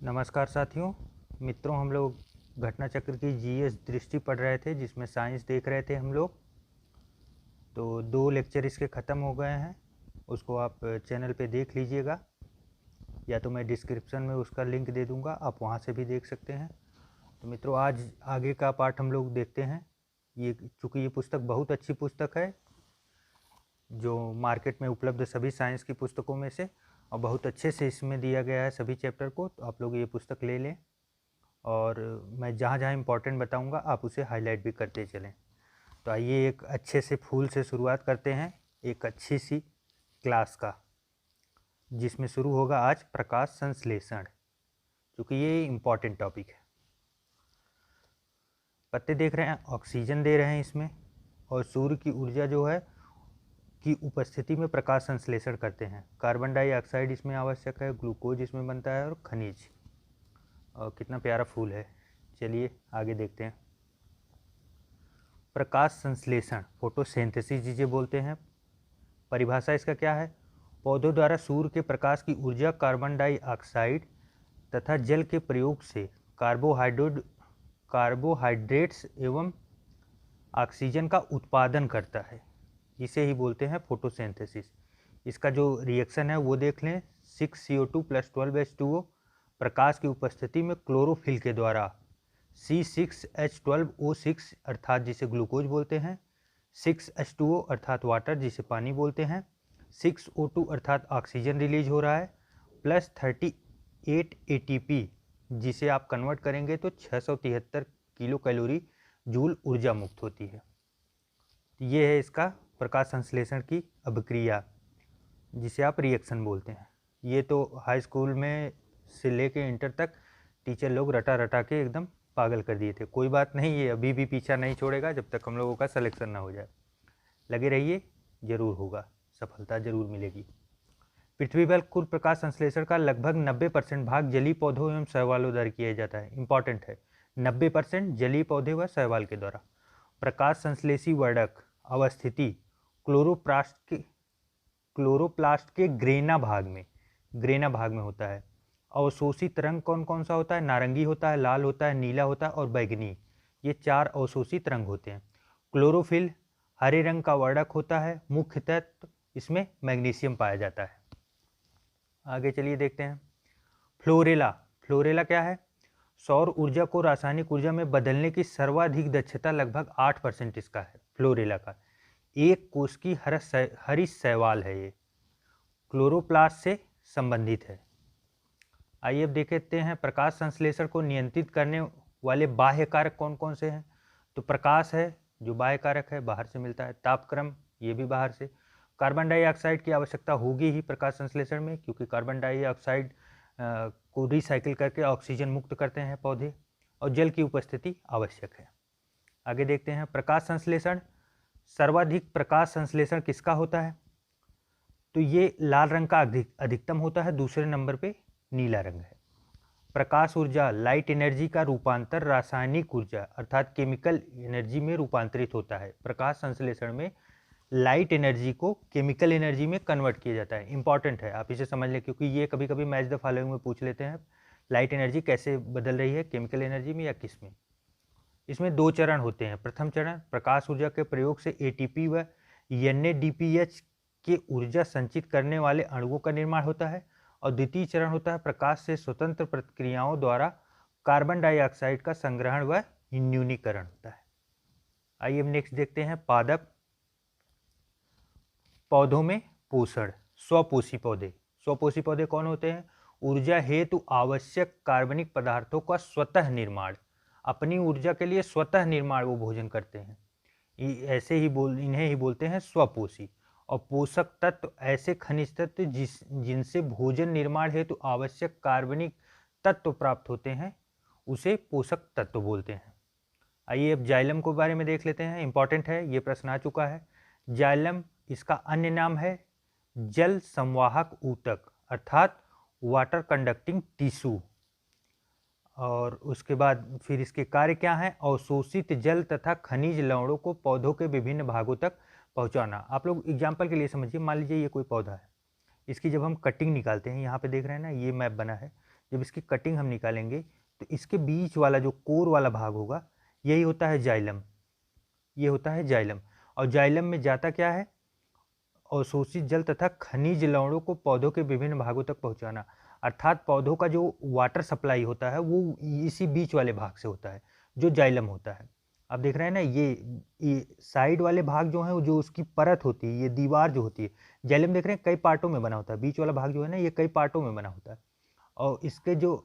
नमस्कार साथियों मित्रों, हम लोग घटना चक्र की जीएस दृष्टि पढ़ रहे थे, जिसमें साइंस देख रहे थे हम लोग। तो 2 लेक्चर इसके ख़त्म हो गए हैं। उसको आप चैनल पे देख लीजिएगा, या तो मैं डिस्क्रिप्शन में उसका लिंक दे दूंगा, आप वहाँ से भी देख सकते हैं। तो मित्रों, आज आगे का पार्ट हम लोग देखते हैं। चूँकि ये पुस्तक बहुत अच्छी पुस्तक है, जो मार्केट में उपलब्ध सभी साइंस की पुस्तकों में से, और बहुत अच्छे से इसमें दिया गया है सभी चैप्टर को। तो आप लोग ये पुस्तक ले लें, और मैं जहाँ जहाँ इम्पोर्टेंट बताऊँगा आप उसे हाईलाइट भी करते चलें। तो आइए एक अच्छे से फूल से शुरुआत करते हैं, एक अच्छी सी क्लास का, जिसमें शुरू होगा आज प्रकाश संश्लेषण, क्योंकि ये इम्पॉर्टेंट टॉपिक है। पत्ते देख रहे हैं, ऑक्सीजन दे रहे हैं इसमें, और सूर्य की ऊर्जा जो है की उपस्थिति में प्रकाश संश्लेषण करते हैं। कार्बन डाइऑक्साइड इसमें आवश्यक है, ग्लूकोज इसमें बनता है, और खनिज। और कितना प्यारा फूल है। चलिए आगे देखते हैं। प्रकाश संश्लेषण, फोटोसिंथेसिस जिसे बोलते हैं। परिभाषा इसका क्या है? पौधों द्वारा सूर्य के प्रकाश की ऊर्जा कार्बन डाइऑक्साइड तथा जल के प्रयोग से कार्बोहाइड्रेट्स एवं ऑक्सीजन का उत्पादन करता है। इसे ही बोलते हैं फोटोसिंथेसिस। इसका जो रिएक्शन है वो देख लें। 6CO2 + 12H2O प्रकाश की उपस्थिति में क्लोरोफिल के द्वारा C6H12O6 अर्थात जिसे ग्लूकोज बोलते हैं, 6H2O अर्थात वाटर जिसे पानी बोलते हैं, 6O2 अर्थात ऑक्सीजन रिलीज हो रहा है, प्लस 38 ATP जिसे आप कन्वर्ट करेंगे तो 673 किलो कैलोरी जूल ऊर्जा मुक्त होती है। ये है इसका प्रकाश संश्लेषण की अभिक्रिया, जिसे आप रिएक्शन बोलते हैं। ये तो हाई स्कूल में से लेके इंटर तक टीचर लोग रटा रटा के एकदम पागल कर दिए थे। कोई बात नहीं, ये अभी भी पीछा नहीं छोड़ेगा जब तक हम लोगों का सिलेक्शन ना हो जाए। लगे रहिए, जरूर होगा, सफलता जरूर मिलेगी। पृथ्वी पर कुल प्रकाश संश्लेषण का लगभग 90% भाग जलीय पौधों एवं शैवालों द्वारा किया जाता है। इंपॉर्टेंट है, 90% जलीय पौधे व शैवाल के द्वारा। प्रकाश संश्लेषी वर्णक अवस्थिति क्लोरोप्लास्ट के ग्रेना भाग में होता है। अवशोषित रंग कौन कौन सा होता है? नारंगी होता है, लाल होता है, नीला होता है और बैगनी। ये 4 अवशोषित रंग होते हैं। क्लोरोफिल हरे रंग का वर्णक होता है। मुख्य तत्व इसमें मैग्नीशियम पाया जाता है। आगे चलिए देखते हैं। फ्लोरेला क्या है? सौर ऊर्जा को रासायनिक ऊर्जा में बदलने की सर्वाधिक दक्षता लगभग 8% इसका है। फ्लोरेला का एक कोश की हरी शैवाल है। ये क्लोरोप्लास्ट से संबंधित है। आइए अब देखते हैं प्रकाश संश्लेषण को नियंत्रित करने वाले बाह्य कारक कौन कौन से हैं। तो प्रकाश है जो बाह्य कारक है, बाहर से मिलता है। तापक्रम, ये भी बाहर से। कार्बन डाइऑक्साइड की आवश्यकता होगी ही प्रकाश संश्लेषण में, क्योंकि कार्बन डाइऑक्साइड को रिसाइकिल करके ऑक्सीजन मुक्त करते हैं पौधे, और जल की उपस्थिति आवश्यक है। आगे देखते हैं प्रकाश संश्लेषण। सर्वाधिक प्रकाश संश्लेषण किसका होता है? तो ये लाल रंग का अधिकतम होता है, दूसरे नंबर पे नीला रंग है। प्रकाश ऊर्जा लाइट एनर्जी का रूपांतर रासायनिक ऊर्जा अर्थात केमिकल एनर्जी में रूपांतरित होता है। प्रकाश संश्लेषण में लाइट एनर्जी को केमिकल एनर्जी में कन्वर्ट किया जाता है। इंपॉर्टेंट है, आप इसे समझ लें, क्योंकि ये कभी कभी मैच द फॉलोइंग में पूछ लेते हैं। लाइट एनर्जी कैसे बदल रही है, केमिकल एनर्जी में या किस में? इसमें 2 चरण होते हैं। प्रथम चरण प्रकाश ऊर्जा के प्रयोग से ATP व NADPH के ऊर्जा संचित करने वाले अणुओं का निर्माण होता है, और द्वितीय चरण होता है प्रकाश से स्वतंत्र प्रतिक्रियाओं द्वारा कार्बन डाइऑक्साइड का संग्रहण व न्यूनीकरण होता है। आइए अब नेक्स्ट देखते हैं पादप। पौधों में पोषण। स्वपोषी पौधे कौन होते हैं? ऊर्जा हेतु आवश्यक कार्बनिक पदार्थों का स्वतः निर्माण, अपनी ऊर्जा के लिए स्वतः निर्माण वो भोजन करते हैं। इन्हें ही बोलते हैं स्वपोषी। और पोषक तत्व ऐसे खनिज तत्व जिनसे भोजन निर्माण हेतु आवश्यक कार्बनिक तत्व प्राप्त होते हैं, उसे पोषक तत्व बोलते हैं। आइए अब जाइलम के बारे में देख लेते हैं। इंपॉर्टेंट है, ये प्रश्न आ चुका है। जाइलम, इसका अन्य नाम है जल संवाहक ऊतक अर्थात वाटर कंडक्टिंग टिश्यू। और उसके बाद फिर इसके कार्य क्या हैं? अवशोषित जल तथा खनिज लवणों को पौधों के विभिन्न भागों तक पहुंचाना। आप लोग एग्जाम्पल के लिए समझिए, मान लीजिए ये कोई पौधा है, इसकी जब हम कटिंग निकालते हैं, यहाँ पे देख रहे हैं ना, ये मैप बना है। जब इसकी कटिंग हम निकालेंगे तो इसके बीच वाला जो कोर वाला भाग होगा यही होता है जाइलम, ये होता है जाइलम। और जाइलम में जाता क्या है, अवशोषित जल तथा खनिज लवणों को पौधों के विभिन्न भागों तक पहुंचाना। अर्थात पौधों का जो वाटर सप्लाई होता है वो इसी बीच वाले भाग से होता है जो जाइलम होता है। आप देख रहे हैं ना, ये साइड वाले भाग जो है जो उसकी परत होती है, ये दीवार जो होती है, जाइलम देख रहे हैं कई पार्टों में बना होता है, बीच वाला भाग जो है ना ये कई पार्टों में बना होता है। और इसके जो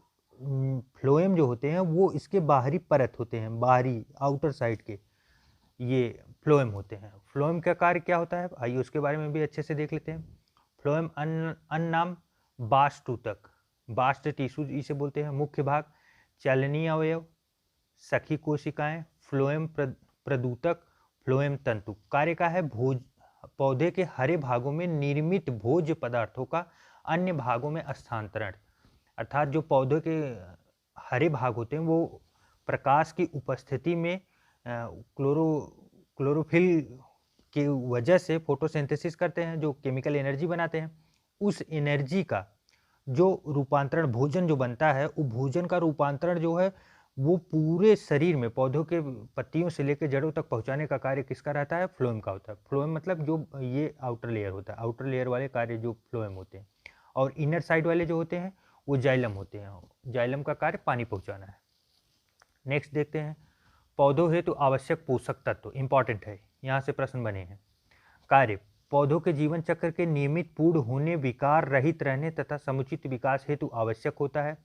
फ्लोएम जो होते हैं वो इसके बाहरी परत होते हैं, बाहरी आउटर साइड के ये फ्लोएम होते हैं। फ्लोएम का कार्य क्या होता है, आइए उसके बारे में भी अच्छे से देख लेते हैं। फ्लोएम अन्नाम बास्ट ऊतक, बास्ट टिश्यू इसे बोलते हैं, मुख्य भाग, चलनीय अवयव, सखी कोशिकाएं, फ्लोएम प्रदूतक, फ्लोएम तंतु। कार्य का है पौधे के हरे भागों में निर्मित भोज्य पदार्थों का अन्य भागों में स्थानांतरण। अर्थात जो पौधे के हरे भाग होते हैं वो प्रकाश की उपस्थिति में क्लोरोफिल की वजह से फोटोसिंथेसिस करते हैं, जो केमिकल एनर्जी बनाते हैं। उस एनर्जी का जो रूपांतरण, भोजन जो बनता है, वो भोजन का रूपांतरण जो है वो पूरे शरीर में पौधों के पत्तियों से लेकर जड़ों तक पहुंचाने का कार्य किसका रहता है, फ्लोएम का होता है। फ्लोएम मतलब जो ये आउटर लेयर होता है, आउटर लेयर वाले कार्य जो फ्लोएम होते हैं, और इनर साइड वाले जो होते हैं वो जाइलम होते हैं। जाइलम का कार्य पानी पहुंचाना है। नेक्स्ट देखते हैं, पौधों हेतु आवश्यक पोषक तत्व, इंपॉर्टेंट है, यहाँ से प्रश्न बने हैं। कार्य, पौधों के जीवन चक्र के नियमित पूर्ण होने, विकार रहित रहने तथा समुचित विकास हेतु आवश्यक होता है।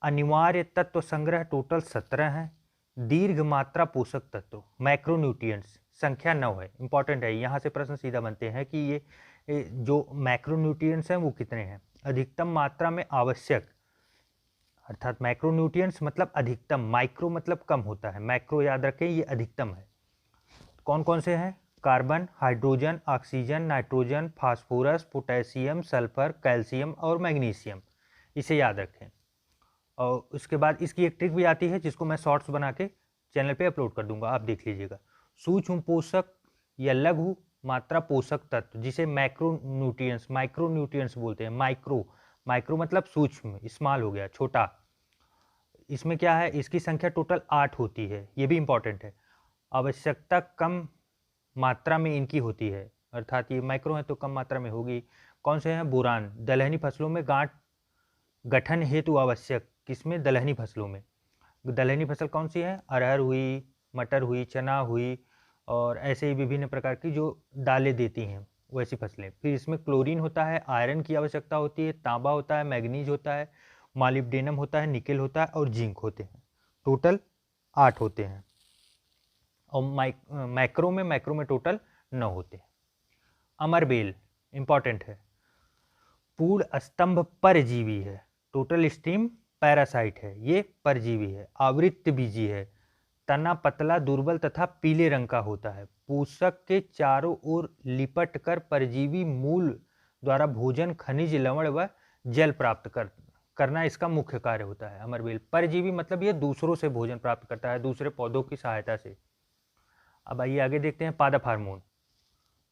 अनिवार्य तत्व संग्रह टोटल 17 है। दीर्घ मात्रा पोषक तत्व, मैक्रोन्यूट्रिएंट्स, संख्या 9 है, इंपॉर्टेंट है। यहाँ से प्रश्न सीधा बनते हैं कि ये जो मैक्रोन्यूट्रिएंट्स हैं वो कितने हैं। अधिकतम मात्रा में आवश्यक, अर्थात मैक्रोन्यूट्रिएंट्स मतलब अधिकतम, माइक्रो मतलब कम होता है, मैक्रो याद रखें ये अधिकतम है। कौन कौन से हैं, carbon, hydrogen, oxygen, nitrogen, phosphorus, potassium, sulphur, calcium और मैग्नीशियम, इसे याद रखें। और उसके बाद इसकी एक ट्रिक भी आती है जिसको मैं शॉर्ट्स बना के चैनल पे अपलोड कर दूंगा, आप देख लीजिएगा। सूक्ष्म पोषक या लघु मात्रा पोषक तत्व जिसे मैक्रोन्यूट्रिएंट्स, माइक्रोन्यूट्रिएंट्स बोलते हैं। माइक्रो मतलब सूक्ष्म, स्मॉल हो गया, छोटा। इसमें क्या है, इसकी संख्या टोटल 8 होती है, ये भी इंपॉर्टेंट है। आवश्यकता कम मात्रा में इनकी होती है, अर्थात ये माइक्रो है तो कम मात्रा में होगी। कौन से हैं, बोरान, दलहनी फसलों में गांठ गठन हेतु आवश्यक, किसमें, दलहनी फसलों में। दलहनी फसल कौन सी है, अरहर हुई, मटर हुई, चना हुई, और ऐसे ही विभिन्न प्रकार की जो दालें देती हैं वैसी फसलें। फिर इसमें क्लोरीन होता है, आयरन की आवश्यकता होती है, तांबा होता है, मैग्नीज होता है, मॉलिब्डेनम होता है, निकेल होता है और जिंक होते हैं। टोटल 8 होते हैं। और मैक्रो में टोटल 9 होते हैं। अमरबेल इंपॉर्टेंट है, पूर्ण स्तंभ परजीवी है, टोटल स्टीम पैरासाइट है, ये परजीवी है। आवृत्त बीजी है, तना पतला, दुर्बल तथा पीले रंग का होता है। पोषक के चारों ओर लिपट कर परजीवी मूल द्वारा भोजन, खनिज, लवण व जल प्राप्त करना इसका मुख्य कार्य होता है। अमरबेल परजीवी मतलब ये दूसरों से भोजन प्राप्त करता है, दूसरे पौधों की सहायता से। अब आइए आगे देखते हैं, पादप हार्मोन।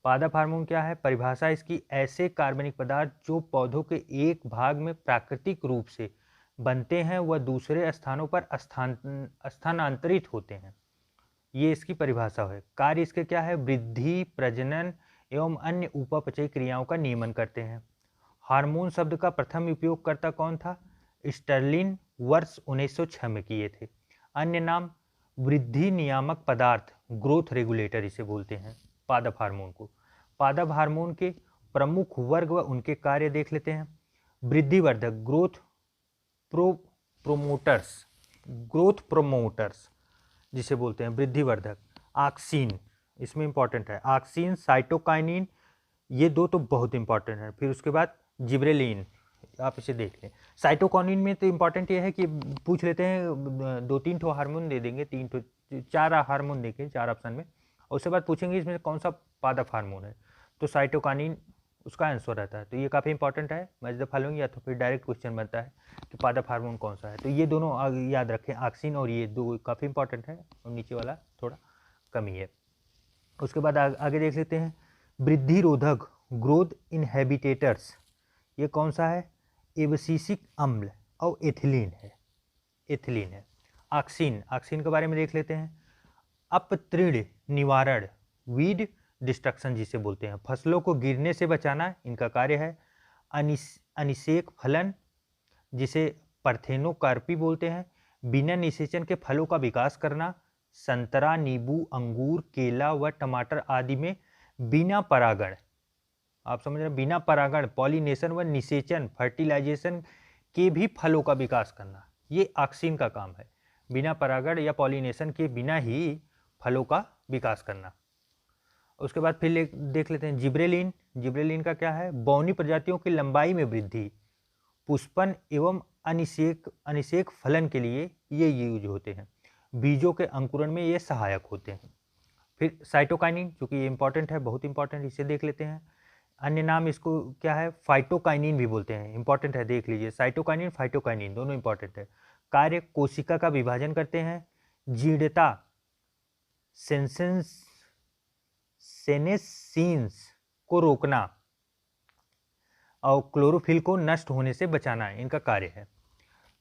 पादप हार्मोन क्या है, परिभाषा इसकी, ऐसे कार्बनिक पदार्थ जो पौधों के एक भाग में प्राकृतिक रूप से बनते हैं वह दूसरे स्थानों पर स्थानांतरित होते हैं, ये इसकी परिभाषा है। कार्य इसके क्या है, वृद्धि, प्रजनन एवं अन्य उपापचयी क्रियाओं का नियमन करते हैं। हार्मोन शब्द का प्रथम उपयोगकर्ता कौन था, स्टर्लिन वर्ष 1906 में किए थे। अन्य नाम वृद्धि नियामक पदार्थ, ग्रोथ रेगुलेटर इसे बोलते हैं पादप हार्मोन को। पादप हार्मोन के प्रमुख वर्ग व उनके कार्य देख लेते हैं। वृद्धिवर्धक, ग्रोथ प्रोमोटर्स जिसे बोलते हैं वृद्धिवर्धक। ऑक्सीन इसमें इंपॉर्टेंट है, ऑक्सीन, साइटोकाइनिन, ये दो तो बहुत इंपॉर्टेंट है। फिर उसके बाद जिब्रेलिन, आप इसे देख लें। साइटोकाइनिन में तो इंपॉर्टेंट ये है कि पूछ लेते हैं 2-3 ठो हार्मोन दे देंगे, 4 हार्मोन देंगे 4 ऑप्शन में, और उसके बाद पूछेंगे इसमें कौन सा पादप हार्मोन है, तो साइटोकाइनिन उसका आंसर रहता है। तो ये काफ़ी इंपॉर्टेंट है, मैच द फॉलोइंग, या तो फिर डायरेक्ट क्वेश्चन बनता है कि पादप हार्मोन कौन सा है। तो ये दोनों याद रखें, ऑक्सीन और ये दो काफ़ी इंपॉर्टेंट है, और नीचे वाला थोड़ा कम ही है। उसके बाद आगे देख लेते हैं, वृद्धि रोधक, ग्रोथ इनहेबिटेटर्स, ये कौन सा है, एब्सिसिक अम्ल, और एथिलीन है, एथिलीन है। ऑक्सिन, ऑक्सिन के बारे में देख लेते हैं। अपतृण निवारण, वीड डिस्ट्रक्शन जिसे बोलते हैं, फसलों को गिरने से बचाना इनका कार्य है। अनिषेक फलन जिसे पार्थेनोकार्पी बोलते हैं, बिना निषेचन के फलों का विकास करना। संतरा, नींबू, अंगूर, केला व टमाटर आदि में बिना परागण, आप समझ रहे हैं, बिना परागण, पॉलिनेशन व निषेचन, फर्टिलाइजेशन के भी फलों का विकास करना, ये ऑक्सिन का काम है। बिना परागण या पॉलिनेशन के बिना ही फलों का विकास करना। उसके बाद फिर देख लेते हैं जिब्रेलिन। जिब्रेलिन का क्या है? बौनी प्रजातियों की लंबाई में वृद्धि, पुष्पन एवं अनिषेक फलन के लिए ये यूज होते हैं। बीजों के अंकुरण में ये सहायक होते हैं। फिर साइटोकाइनिन, चूंकि ये इंपॉर्टेंट है, बहुत इंपॉर्टेंट, इसे देख लेते हैं। अन्य नाम इसको क्या है? फाइटोकाइनिन भी बोलते हैं, इंपॉर्टेंट है, देख लीजिए। साइटोकाइनिन, फाइटोकाइनिन दोनों इंपॉर्टेंट है। कार्य कोशिका का विभाजन करते हैं, जीर्णता, सेनेसीन्स को रोकना और क्लोरोफिल को नष्ट होने से बचाना इनका कार्य है।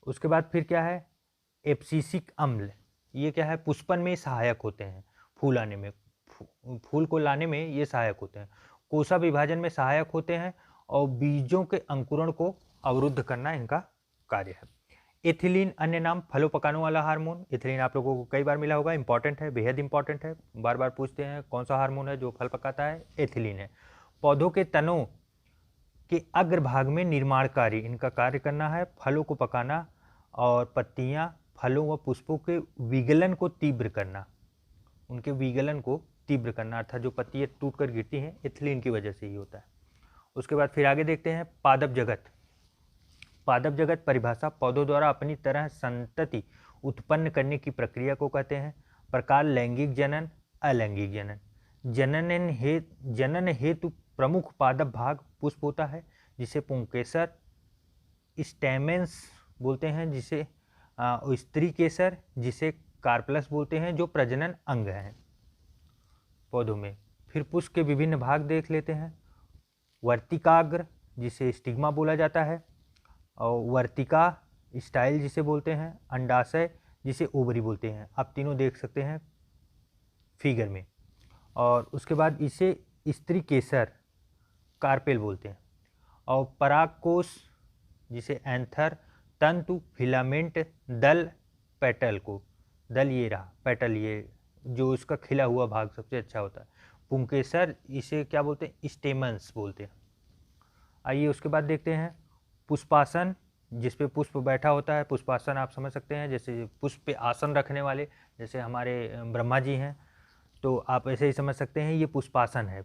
उसके बाद फिर क्या है? एब्सिसिक अम्ल, ये क्या है? पुष्पन में सहायक होते हैं, फूल आने में, फूल को लाने में ये सहायक होते हैं। कोशा विभाजन में सहायक होते हैं और बीजों के अंकुरण को अवरुद्ध करना इनका कार्य है। एथिलीन, अन्य नाम फलों पकाने वाला हार्मोन। एथिलीन आप लोगों को कई बार मिला होगा, इंपॉर्टेंट है, बेहद इंपॉर्टेंट है, बार बार पूछते हैं कौन सा हार्मोन है जो फल पकाता है? एथिलीन है। पौधों के तनों के अग्रभाग में निर्माणकारी इनका कार्य करना है, फलों को पकाना और पत्तियां, फलों व पुष्पों के विगलन को तीव्र करना, उनके विगलन को तीव्र करना, अर्थात जो पत्तियां टूट कर गिरती हैं, एथिलीन की वजह से ही होता है। उसके बाद फिर आगे देखते हैं पादप जगत। पादप जगत परिभाषा, पौधों द्वारा अपनी तरह संतति उत्पन्न करने की प्रक्रिया को कहते हैं। प्रकार, लैंगिक जनन, अलैंगिक जनन। जनन हेतु प्रमुख पादप भाग पुष्प होता है, जिसे पुंकेसर, स्टेमेंस बोलते हैं, जिसे स्त्री केसर, जिसे कार्पलस बोलते हैं, जो प्रजनन अंग हैं पौधों में। फिर पुष्प के विभिन्न भाग देख लेते हैं। वर्तिकाग्र, जिसे स्टिग्मा बोला जाता है, और वर्तिका स्टाइल जिसे बोलते हैं, अंडाशय जिसे ओवरी बोलते हैं। आप तीनों देख सकते हैं फिगर में। और उसके बाद इसे स्त्री केसर, कार्पेल बोलते हैं। और परागकोश जिसे एंथर, तंतु, फिलामेंट, दल, पेटल को, दल ये रहा, पेटल ये जो इसका खिला हुआ भाग सबसे अच्छा होता है। पुंकेसर इसे क्या बोलते हैं? स्टेमन्स बोलते हैं। आइए उसके बाद देखते हैं पुष्पासन, जिस पे पुष्प बैठा होता है। पुष्पासन आप समझ सकते हैं, जैसे पुष्प पे आसन रखने वाले, जैसे हमारे ब्रह्मा जी हैं, तो आप ऐसे ही समझ सकते हैं ये पुष्पासन है,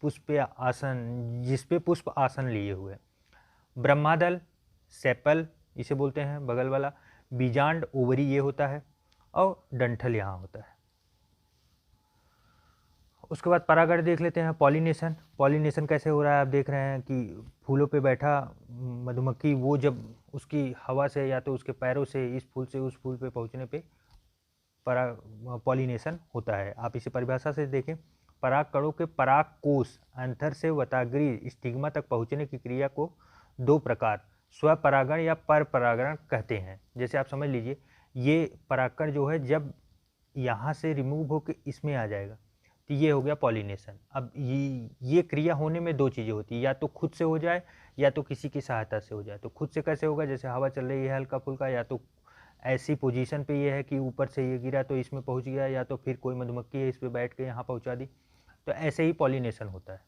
पुष्प पे आसन, जिस पे पुष्प आसन लिए हुए। ब्रह्मादल, सेपल इसे बोलते हैं, बगल वाला। बीजांड, ओवरी ये होता है, और डंठल यहाँ होता है। उसके बाद परागण देख लेते हैं। पॉलिनेशन, पॉलिनेशन कैसे हो रहा है? आप देख रहे हैं कि फूलों पे बैठा मधुमक्खी, वो जब उसकी हवा से या तो उसके पैरों से इस फूल से उस फूल पे पहुंचने पे पॉलिनेशन होता है। आप इसे परिभाषा से देखें, पराग कणों के पराग कोष एंथर से वताग्री स्टिग्मा तक पहुंचने की क्रिया को दो प्रकार, स्वपरागण या पर परागण कहते हैं। जैसे आप समझ लीजिए, ये परागकण जो है जब यहाँ से रिमूव होकर इसमें आ जाएगा तो ये हो गया पॉलिनेशन। अब ये क्रिया होने में दो चीज़ें होती है, या तो खुद से हो जाए या तो किसी की सहायता से हो जाए। तो खुद से कैसे होगा? जैसे हवा चल रही है हल्का फुल्का, या तो ऐसी पोजीशन पे ये है कि ऊपर से ये गिरा तो इसमें पहुंच गया, या तो फिर कोई मधुमक्खी है इस पे बैठ के यहाँ पहुंचा दी, तो ऐसे ही पॉलिनेशन होता है।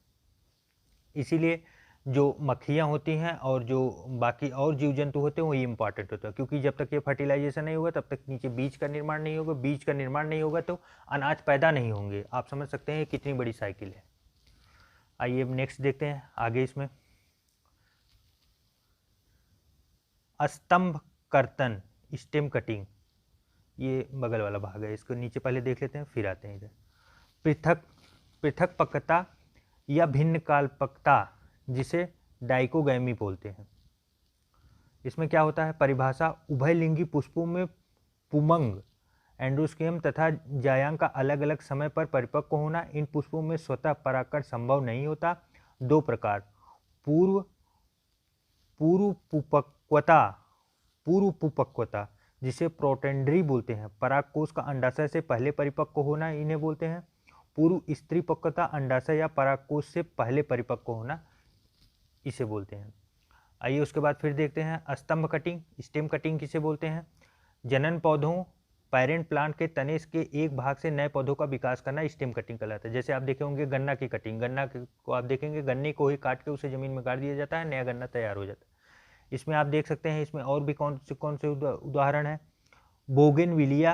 इसीलिए जो मक्खियाँ होती हैं और जो बाकी और जीव जंतु होते हैं वो इंपॉर्टेंट होता है, क्योंकि जब तक ये फर्टिलाइजेशन नहीं होगा तब तक नीचे बीज का निर्माण नहीं होगा, बीज का निर्माण नहीं होगा तो अनाज पैदा नहीं होंगे। आप समझ सकते हैं कितनी बड़ी साइकिल है। आइए अब नेक्स्ट देखते हैं आगे। इसमें स्तंभ कर्तन, स्टेम कटिंग, ये बगल वाला भाग है, इसको नीचे पहले देख लेते हैं फिर आते हैं इधर। पृथकपकता या भिन्न कालपकता, जिसे डाइकोगैमी बोलते हैं। इसमें क्या होता है? परिभाषा, उभयलिंगी पुष्पों में पुमंग, एंडोस्पर्म तथा जायांग का अलग अलग समय पर परिपक्व होना। इन पुष्पों में स्वतः परागकण संभव नहीं होता। दो प्रकार, पूर्व पुपक्वता पूर्व पुपक्वता जिसे प्रोटेंडरी बोलते हैं, परागकोश का अंडाशय से पहले परिपक्व होना इन्हें बोलते हैं। पूर्व स्त्री पक्वता अंडाशय या परागकोश से पहले परिपक्व होना इसे बोलते हैं। आइए उसके बाद फिर देखते हैं स्तंभ कटिंग, स्टेम कटिंग किसे बोलते हैं। जनन पौधों पेरेंट प्लांट के तने के एक भाग से नए पौधों का विकास करना स्टेम कटिंग कहलाता है। जैसे आप देखे होंगे गन्ना की कटिंग, को आप देखेंगे गन्ने को ही काट के उसे जमीन में गाड़ दिया जाता है, नया गन्ना तैयार हो जाता है। इसमें आप देख सकते हैं, इसमें और भी कौन से उदाहरण हैं। बोगेनविलिया,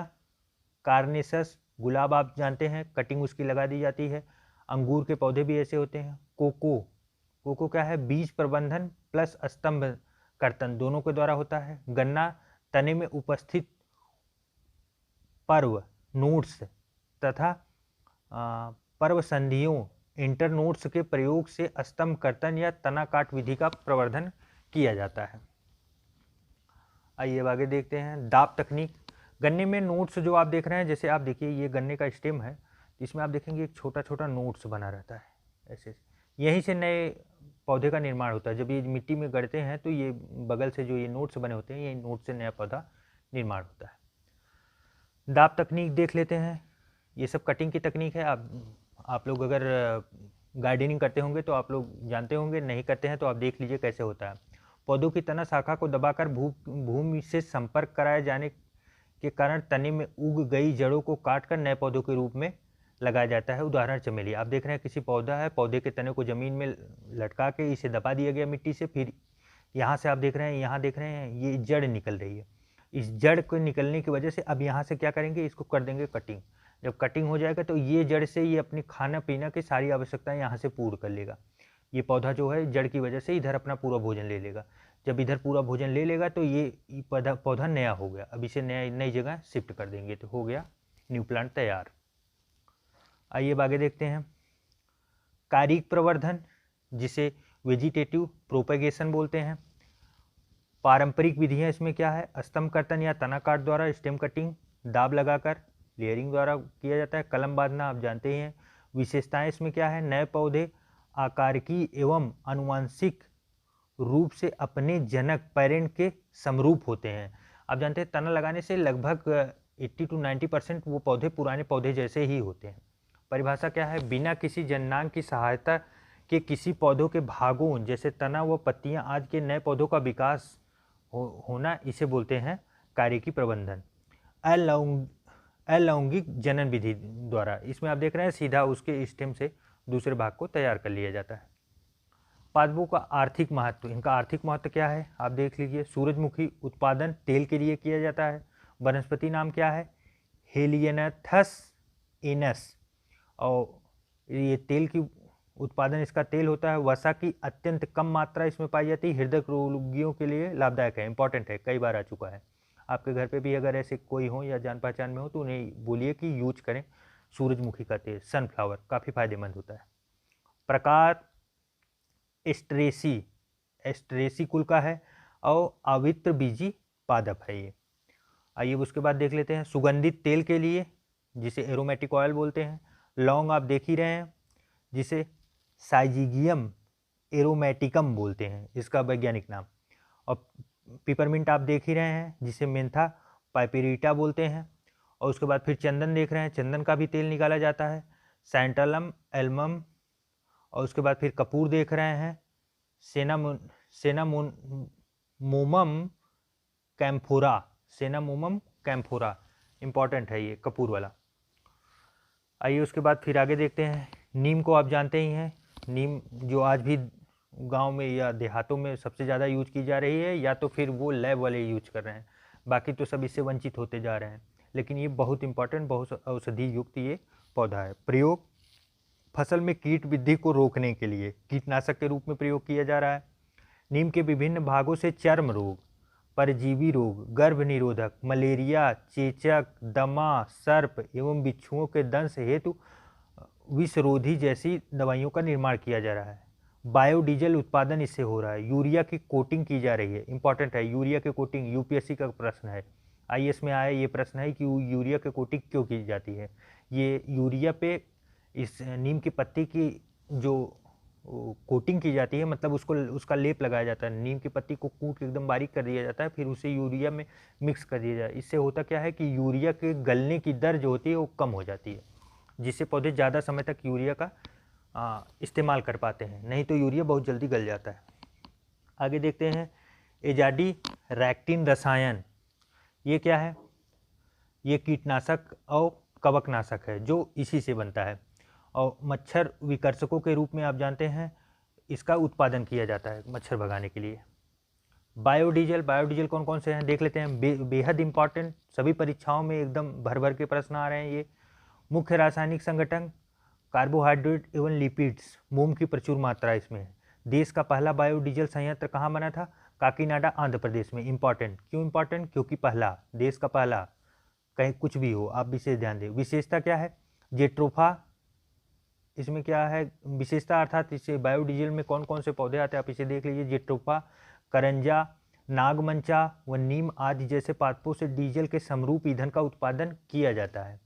कार्नेसस, गुलाब आप जानते हैं, कटिंग उसकी लगा दी जाती है। अंगूर के पौधे भी ऐसे होते हैं। कोको क्या है, बीज प्रबंधन प्लस स्तंभ कर्तन दोनों के द्वारा होता है। गन्ना तने में उपस्थित पर्व नोड्स तथा पर्व संधियों इंटरनोड्स के प्रयोग से स्तंभ कर्तन या तना काट विधि का प्रवर्धन किया जाता है। आइए अब आगे देखते हैं दाब तकनीक। गन्ने में नोड्स जो आप देख रहे हैं, जैसे आप देखिए ये गन्ने का स्टेम है, इसमें आप देखेंगे एक छोटा छोटा नोड्स बना रहता है ऐसे, यहीं से नए पौधे का निर्माण होता है। जब ये मिट्टी में गड़ते हैं तो ये बगल से जो ये नोड्स बने होते हैं, ये नोड्स से नया पौधा निर्माण होता है। दाब तकनीक देख लेते हैं। ये सब कटिंग की तकनीक है। आप लोग अगर गार्डनिंग करते होंगे तो आप लोग जानते होंगे, नहीं करते हैं तो आप देख लीजिए कैसे होता है। पौधों की तना शाखा को दबाकर भूमि से संपर्क कराए जाने के कारण तने में उग गई जड़ों को काटकर नए पौधों के रूप में लगाया जाता है। उदाहरण चमेली, आप देख रहे हैं किसी पौधा है, पौधे के तने को जमीन में लटका के इसे दबा दिया गया मिट्टी से, फिर यहाँ से आप देख रहे हैं, यहाँ देख रहे हैं ये जड़ निकल रही है। इस जड़ को निकलने की वजह से अब यहाँ से क्या करेंगे, इसको कर देंगे कटिंग। जब कटिंग हो जाएगा तो ये जड़ से ये अपनी खाना पीना की सारी आवश्यकताएं यहाँ से पूर्ण कर लेगा। ये पौधा जो है जड़ की वजह से इधर अपना पूरा भोजन ले लेगा। जब इधर पूरा भोजन ले लेगा तो ये पौधा नया हो गया। अब इसे नई जगह शिफ्ट कर देंगे तो हो गया न्यू प्लांट तैयार। आइए अब आगे देखते हैं कायिक प्रवर्धन, जिसे वेजिटेटिव प्रोपेगेशन बोलते हैं। पारंपरिक विधियां इसमें क्या है, स्तंभ कर्तन या तना काट द्वारा स्टेम कटिंग, दाब लगाकर लेयरिंग द्वारा किया जाता है। कलम बांधना आप जानते ही हैं। विशेषताएं इसमें क्या है, नए पौधे आकारिकी एवं आनुवांशिक रूप से अपने जनक पेरेंट के समरूप होते हैं। आप जानते हैं तना लगाने से लगभग 80 to 90% वो पौधे पुराने पौधे जैसे ही होते हैं। परिभाषा क्या है, बिना किसी जननांग की सहायता के किसी पौधों के भागों जैसे तना व पत्तियां आदि के नए पौधों का विकास होना, इसे बोलते हैं कायिकी प्रबंधन। अलैंगिक जनन विधि द्वारा, इसमें आप देख रहे हैं सीधा उसके स्टेम से दूसरे भाग को तैयार कर लिया जाता है। पादपों का आर्थिक महत्व, इनका आर्थिक महत्व क्या है आप देख लीजिए। सूरजमुखी उत्पादन तेल के लिए किया जाता है। वनस्पति नाम क्या है, हेलियनथस एनस, और ये तेल की उत्पादन इसका तेल होता है। वसा की अत्यंत कम मात्रा इसमें पाई जाती है, हृदय रोगियों के लिए लाभदायक है, इंपॉर्टेंट है, कई बार आ चुका है। आपके घर पे भी अगर ऐसे कोई हो या जान पहचान में हो तो उन्हें बोलिए कि यूज करें सूरजमुखी का तेल, सनफ्लावर, काफ़ी फायदेमंद होता है। प्रकार एस्ट्रेसी कुल का है और अवित्र बीजी पादप है ये। आइए उसके बाद देख लेते हैं सुगंधित तेल के लिए, जिसे एरोमेटिक ऑयल बोलते हैं। लौंग आप देख ही रहे हैं, जिसे साइजिगियम एरोमेटिकम बोलते हैं, इसका वैज्ञानिक नाम। और पिपरमिंट आप देख ही रहे हैं, जिसे मेंथा पाइपेरिटा बोलते हैं। और उसके बाद फिर चंदन देख रहे हैं, चंदन का भी तेल निकाला जाता है, सैंटलम एल्मम। और उसके बाद फिर कपूर देख रहे हैं, सेनामोमम कैम्फोरा, इंपॉर्टेंट है ये कपूर वाला। आइए उसके बाद फिर आगे देखते हैं। नीम को आप जानते ही हैं, नीम जो आज भी गांव में या देहातों में सबसे ज़्यादा यूज की जा रही है, या तो फिर वो लैब वाले यूज कर रहे हैं, बाकी तो सब इससे वंचित होते जा रहे हैं। लेकिन ये बहुत इंपॉर्टेंट, बहुत औषधि युक्त ये पौधा है। प्रयोग फसल में कीट वृद्धि को रोकने के लिए कीटनाशक के रूप में प्रयोग किया जा रहा है। नीम के विभिन्न भागों से चर्म रोग, परजीवी रोग, गर्भ निरोधक, मलेरिया, चेचक, दमा, सर्प एवं बिच्छुओं के दंश हेतु विषरोधी जैसी दवाइयों का निर्माण किया जा रहा है। बायोडीजल उत्पादन इससे हो रहा है। यूरिया की कोटिंग की जा रही है, इंपॉर्टेंट है यूरिया की कोटिंग, यूपीएससी का प्रश्न है, आईएएस में आया ये प्रश्न है कि यूरिया की कोटिंग क्यों की जाती है। ये यूरिया पे इस नीम की पत्ती की जो कोटिंग की जाती है, मतलब उसको उसका लेप लगाया जाता है। नीम की पत्ती को कूट के एकदम बारीक कर दिया जाता है, फिर उसे यूरिया में मिक्स कर दिया जाए। इससे होता क्या है कि यूरिया के गलने की दर जो होती है वो कम हो जाती है, जिससे पौधे ज़्यादा समय तक यूरिया का इस्तेमाल कर पाते हैं, नहीं तो यूरिया बहुत जल्दी गल जाता है। आगे देखते हैं एजाडी रैक्टिन रसायन। ये क्या है? ये कीटनाशक और कवकनाशक है जो इसी से बनता है, और मच्छर विकर्षकों के रूप में आप जानते हैं इसका उत्पादन किया जाता है मच्छर भगाने के लिए। बायोडीजल, बायोडीजल कौन कौन से हैं देख लेते हैं। बेहद इंपॉर्टेंट, सभी परीक्षाओं में एकदम भर भर के प्रश्न आ रहे हैं ये। मुख्य रासायनिक संगठन कार्बोहाइड्रेट एवं लिपिड्स, मोम की प्रचुर मात्रा इसमें है। देश का पहला बायोडीजल संयंत्र कहाँ बना था? काकीनाडा, आंध्र प्रदेश में। इंपॉर्टेंट, क्यों इंपॉर्टेंट? क्योंकि पहला, देश का पहला, कहीं कुछ भी हो आप विशेष ध्यान दें। विशेषता क्या है? जेट्रोफा, इसमें क्या है विशेषता, अर्थात इससे बायोडीजल में कौन कौन से पौधे आते हैं आप इसे देख लीजिए। जेट्रोफा, करंजा, नागमंचा व नीम आदि जैसे पादपों से डीजल के समरूप ईंधन का उत्पादन किया जाता है।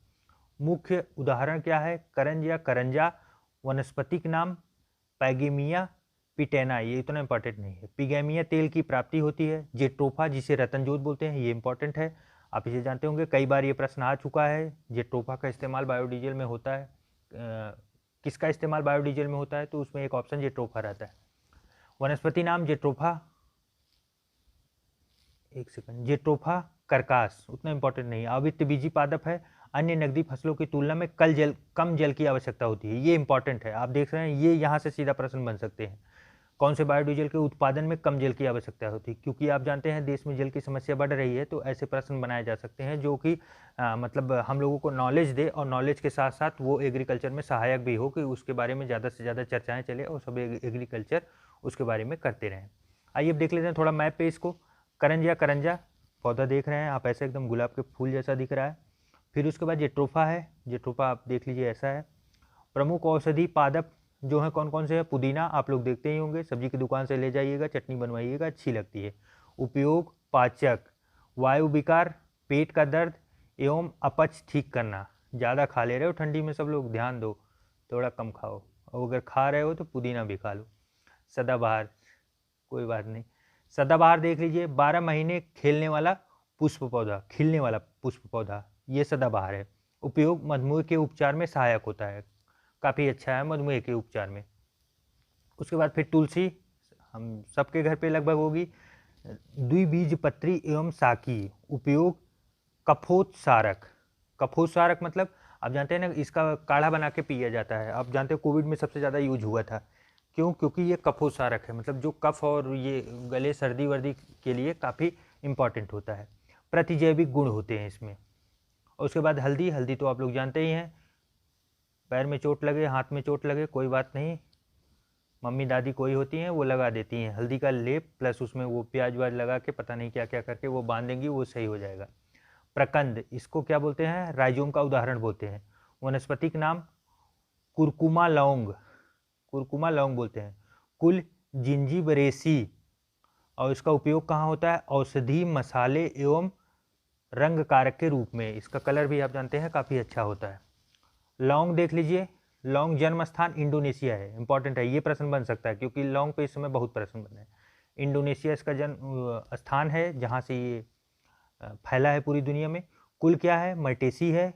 मुख्य उदाहरण क्या है? करंज या करंजा, वनस्पतिक नाम पैगेमिया पिटेना, ये इतना इंपॉर्टेंट नहीं है। पिगेमिया तेल की प्राप्ति होती है। जेट्रोफा जिसे रतनजोत बोलते हैं, ये इंपॉर्टेंट है, आप इसे जानते होंगे, कई बार ये प्रश्न आ चुका है। जेट्रोफा का इस्तेमाल बायोडीजल में होता है। किसका इस्तेमाल बायोडीजल में होता है? तो उसमें एक ऑप्शन जेट्रोफा रहता है। वनस्पति नाम जेट्रोफा, एक सेकंड, जेट्रोफा करकास, उतना इंपॉर्टेंट नहीं है। अवित्त बीजी पादप है। अन्य नकदी फसलों की तुलना में कम जल की आवश्यकता होती है, ये इंपॉर्टेंट है, आप देख रहे हैं, ये यहाँ से सीधा प्रश्न बन सकते हैं। कौन से बायोडीजल के उत्पादन में कम जल की आवश्यकता होती है? क्योंकि आप जानते हैं देश में जल की समस्या बढ़ रही है, तो ऐसे प्रश्न बनाए जा सकते हैं जो कि मतलब हम लोगों को नॉलेज दे, और नॉलेज के साथ साथ वो एग्रीकल्चर में सहायक भी हो, कि उसके बारे में ज़्यादा से ज़्यादा चर्चाएं चले और सब एग्रीकल्चर उसके बारे में करते रहें। आइए अब देख लेते हैं थोड़ा मैप पे इसको। करंजिया, करंजा पौधा देख रहे हैं आप, ऐसे एकदम गुलाब के फूल जैसा दिख रहा है। फिर उसके बाद जेट्रोफा है, जेट्रोफा आप देख लीजिए ऐसा है। प्रमुख औषधि पादप जो है कौन कौन से हैं? पुदीना आप लोग देखते ही होंगे, सब्जी की दुकान से ले जाइएगा, चटनी बनवाइएगा, अच्छी लगती है। उपयोग पाचक, वायु विकार, पेट का दर्द एवं अपच ठीक करना। ज़्यादा खा ले रहे हो ठंडी में सब लोग, ध्यान दो, थोड़ा कम खाओ, और अगर खा रहे हो तो पुदीना भी खा लो। सदाबहार, कोई बात नहीं, सदाबहार देख लीजिए, 12 महीने खेलने वाला पुष्प पौधा, खिलने वाला पुष्प पौधा, ये सदाबहार है। उपयोग मधुमेह के उपचार में सहायक होता है, काफ़ी अच्छा है मधुमेह के उपचार में। उसके बाद फिर तुलसी, हम सबके घर पे लगभग होगी। द्विबीजपत्री एवं साकी, उपयोग कफोत्सारक, कफोत्सारक मतलब आप जानते हैं ना, इसका काढ़ा बना के पिया जाता है। आप जानते हैं कोविड में सबसे ज़्यादा यूज हुआ था, क्यों? क्योंकि ये कफोत्सारक है, मतलब जो कफ और ये गले सर्दी वर्दी के लिए काफ़ी इम्पॉर्टेंट होता है। प्रतिजैविक गुण होते हैं इसमें। और उसके बाद हल्दी, हल्दी तो आप लोग जानते ही हैं, पैर में चोट लगे, हाथ में चोट लगे, कोई बात नहीं, मम्मी दादी कोई होती हैं वो लगा देती हैं हल्दी का लेप, प्लस उसमें वो प्याज व्याज लगा के पता नहीं क्या क्या करके वो बांधेंगी, वो सही हो जाएगा। प्रकंद, इसको क्या बोलते हैं? राइजोम का उदाहरण बोलते हैं। वनस्पतिक नाम कुरकुमा लौंग, कुरकुमा लौंग बोलते हैं। कुल जिंजीबरेसी, और इसका उपयोग कहाँ होता है? औषधि, मसाले एवं रंग कारक के रूप में। इसका कलर भी आप जानते हैं काफ़ी अच्छा होता है। लौंग देख लीजिए, लौंग जन्म स्थान इंडोनेशिया है, इंपॉर्टेंट है, ये प्रश्न बन सकता है क्योंकि लौंग पे इस समय बहुत प्रश्न बने हैं। इंडोनेशिया इसका जन्म स्थान है जहाँ से ये फैला है पूरी दुनिया में। कुल क्या है? मल्टेसी है।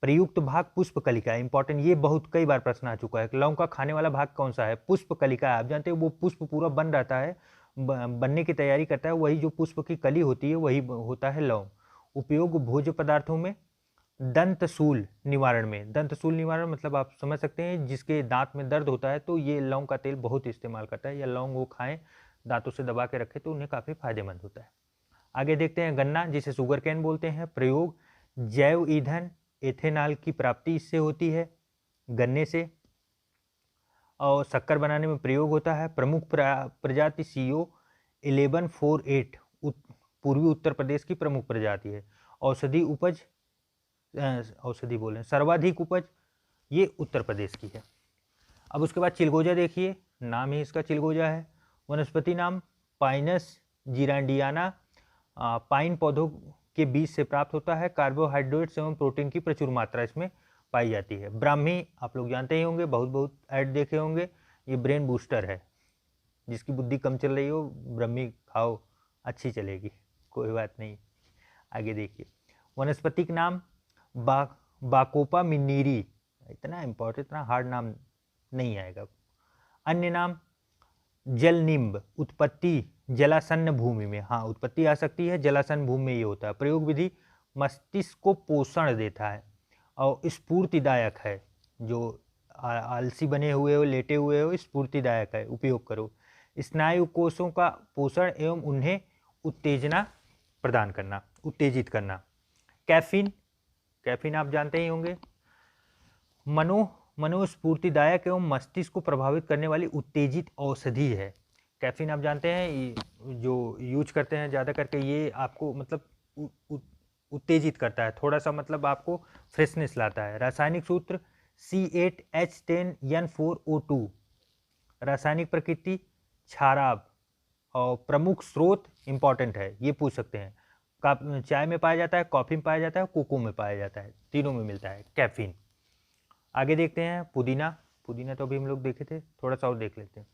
प्रयुक्त भाग पुष्प कलिका, इंपॉर्टेंट, ये बहुत कई बार प्रश्न आ चुका है। लौंग का खाने वाला भाग कौन सा है? पुष्प कलिका है, आप जानते हैं वो पुष्प पूरा बन रहता है, बनने की तैयारी करता है, वही जो पुष्प की कली होती है वही होता है लौंग। उपयोग भोज्य पदार्थों में, दंतशूल निवारण में, दंतशूल निवारण मतलब आप समझ सकते हैं जिसके दांत में दर्द होता है तो ये लौंग का तेल बहुत इस्तेमाल करता है, या लौंग वो खाएं दांतों से दबा के रखें तो उन्हें काफ़ी फायदेमंद होता है। आगे देखते हैं गन्ना, जिसे शुगर कैन बोलते हैं। प्रयोग जैव ईंधन एथेनॉल की प्राप्ति इससे होती है गन्ने से, और शक्कर बनाने में प्रयोग होता है। प्रमुख प्रजाति CO 1148 पूर्वी उत्तर प्रदेश की प्रमुख प्रजाति है। औषधि उपज, औषधि बोले सर्वाधिक उपज ये उत्तर प्रदेश की है। अब उसके बाद चिलगोजा देखिए, नाम ही इसका चिलगोजा है। वनस्पति नाम पाइनस जिरांडियाना, पाइन पौधों के बीज से प्राप्त होता है। कार्बोहाइड्रेट्स एवं प्रोटीन की प्रचुर मात्रा इसमें पाई जाती है। ब्राह्मी आप लोग जानते ही होंगे, बहुत बहुत ऐड देखे होंगे, ये ब्रेन बूस्टर है। जिसकी बुद्धि कम चल रही हो ब्रह्मी खाओ, अच्छी चलेगी, कोई बात नहीं। आगे देखिए, वनस्पतिक नाम बाकोपा मिनीरी, इतना इम्पोर्टेंट, इतना हार्ड नाम नहीं आएगा। अन्य नाम जल निम्ब, उत्पत्ति जलासन्न भूमि में, हाँ उत्पत्ति आ सकती है जलासन्न भूमि में ये होता है। प्रयोग विधि मस्तिष्क को पोषण देता है और स्फूर्तिदायक है। जो आलसी बने हुए हो, लेटे हुए हो, स्फूर्तिदायक है, उपयोग करो। स्नायु कोषों का पोषण एवं उन्हें उत्तेजना प्रदान करना, उत्तेजित करना। कैफीन, कैफीन आप जानते ही होंगे, मनोस्फूर्तिदायक एवं मस्तिष्क को प्रभावित करने वाली उत्तेजित औषधि है। कैफीन आप जानते हैं, जो यूज करते हैं ज़्यादा करके, ये आपको मतलब उत्तेजित करता है थोड़ा सा, मतलब आपको फ्रेशनेस लाता है। रासायनिक सूत्र C8H10N4O2, रासायनिक प्रकृति क्षाराब, और प्रमुख स्रोत इंपॉर्टेंट है, ये पूछ सकते हैं। चाय में पाया जाता है, कॉफ़ी में पाया जाता है, कोको में पाया जाता है, तीनों में मिलता है कैफीन। आगे देखते हैं पुदीना। पुदीना तो अभी हम लोग देखे थे, थोड़ा सा और देख लेते हैं।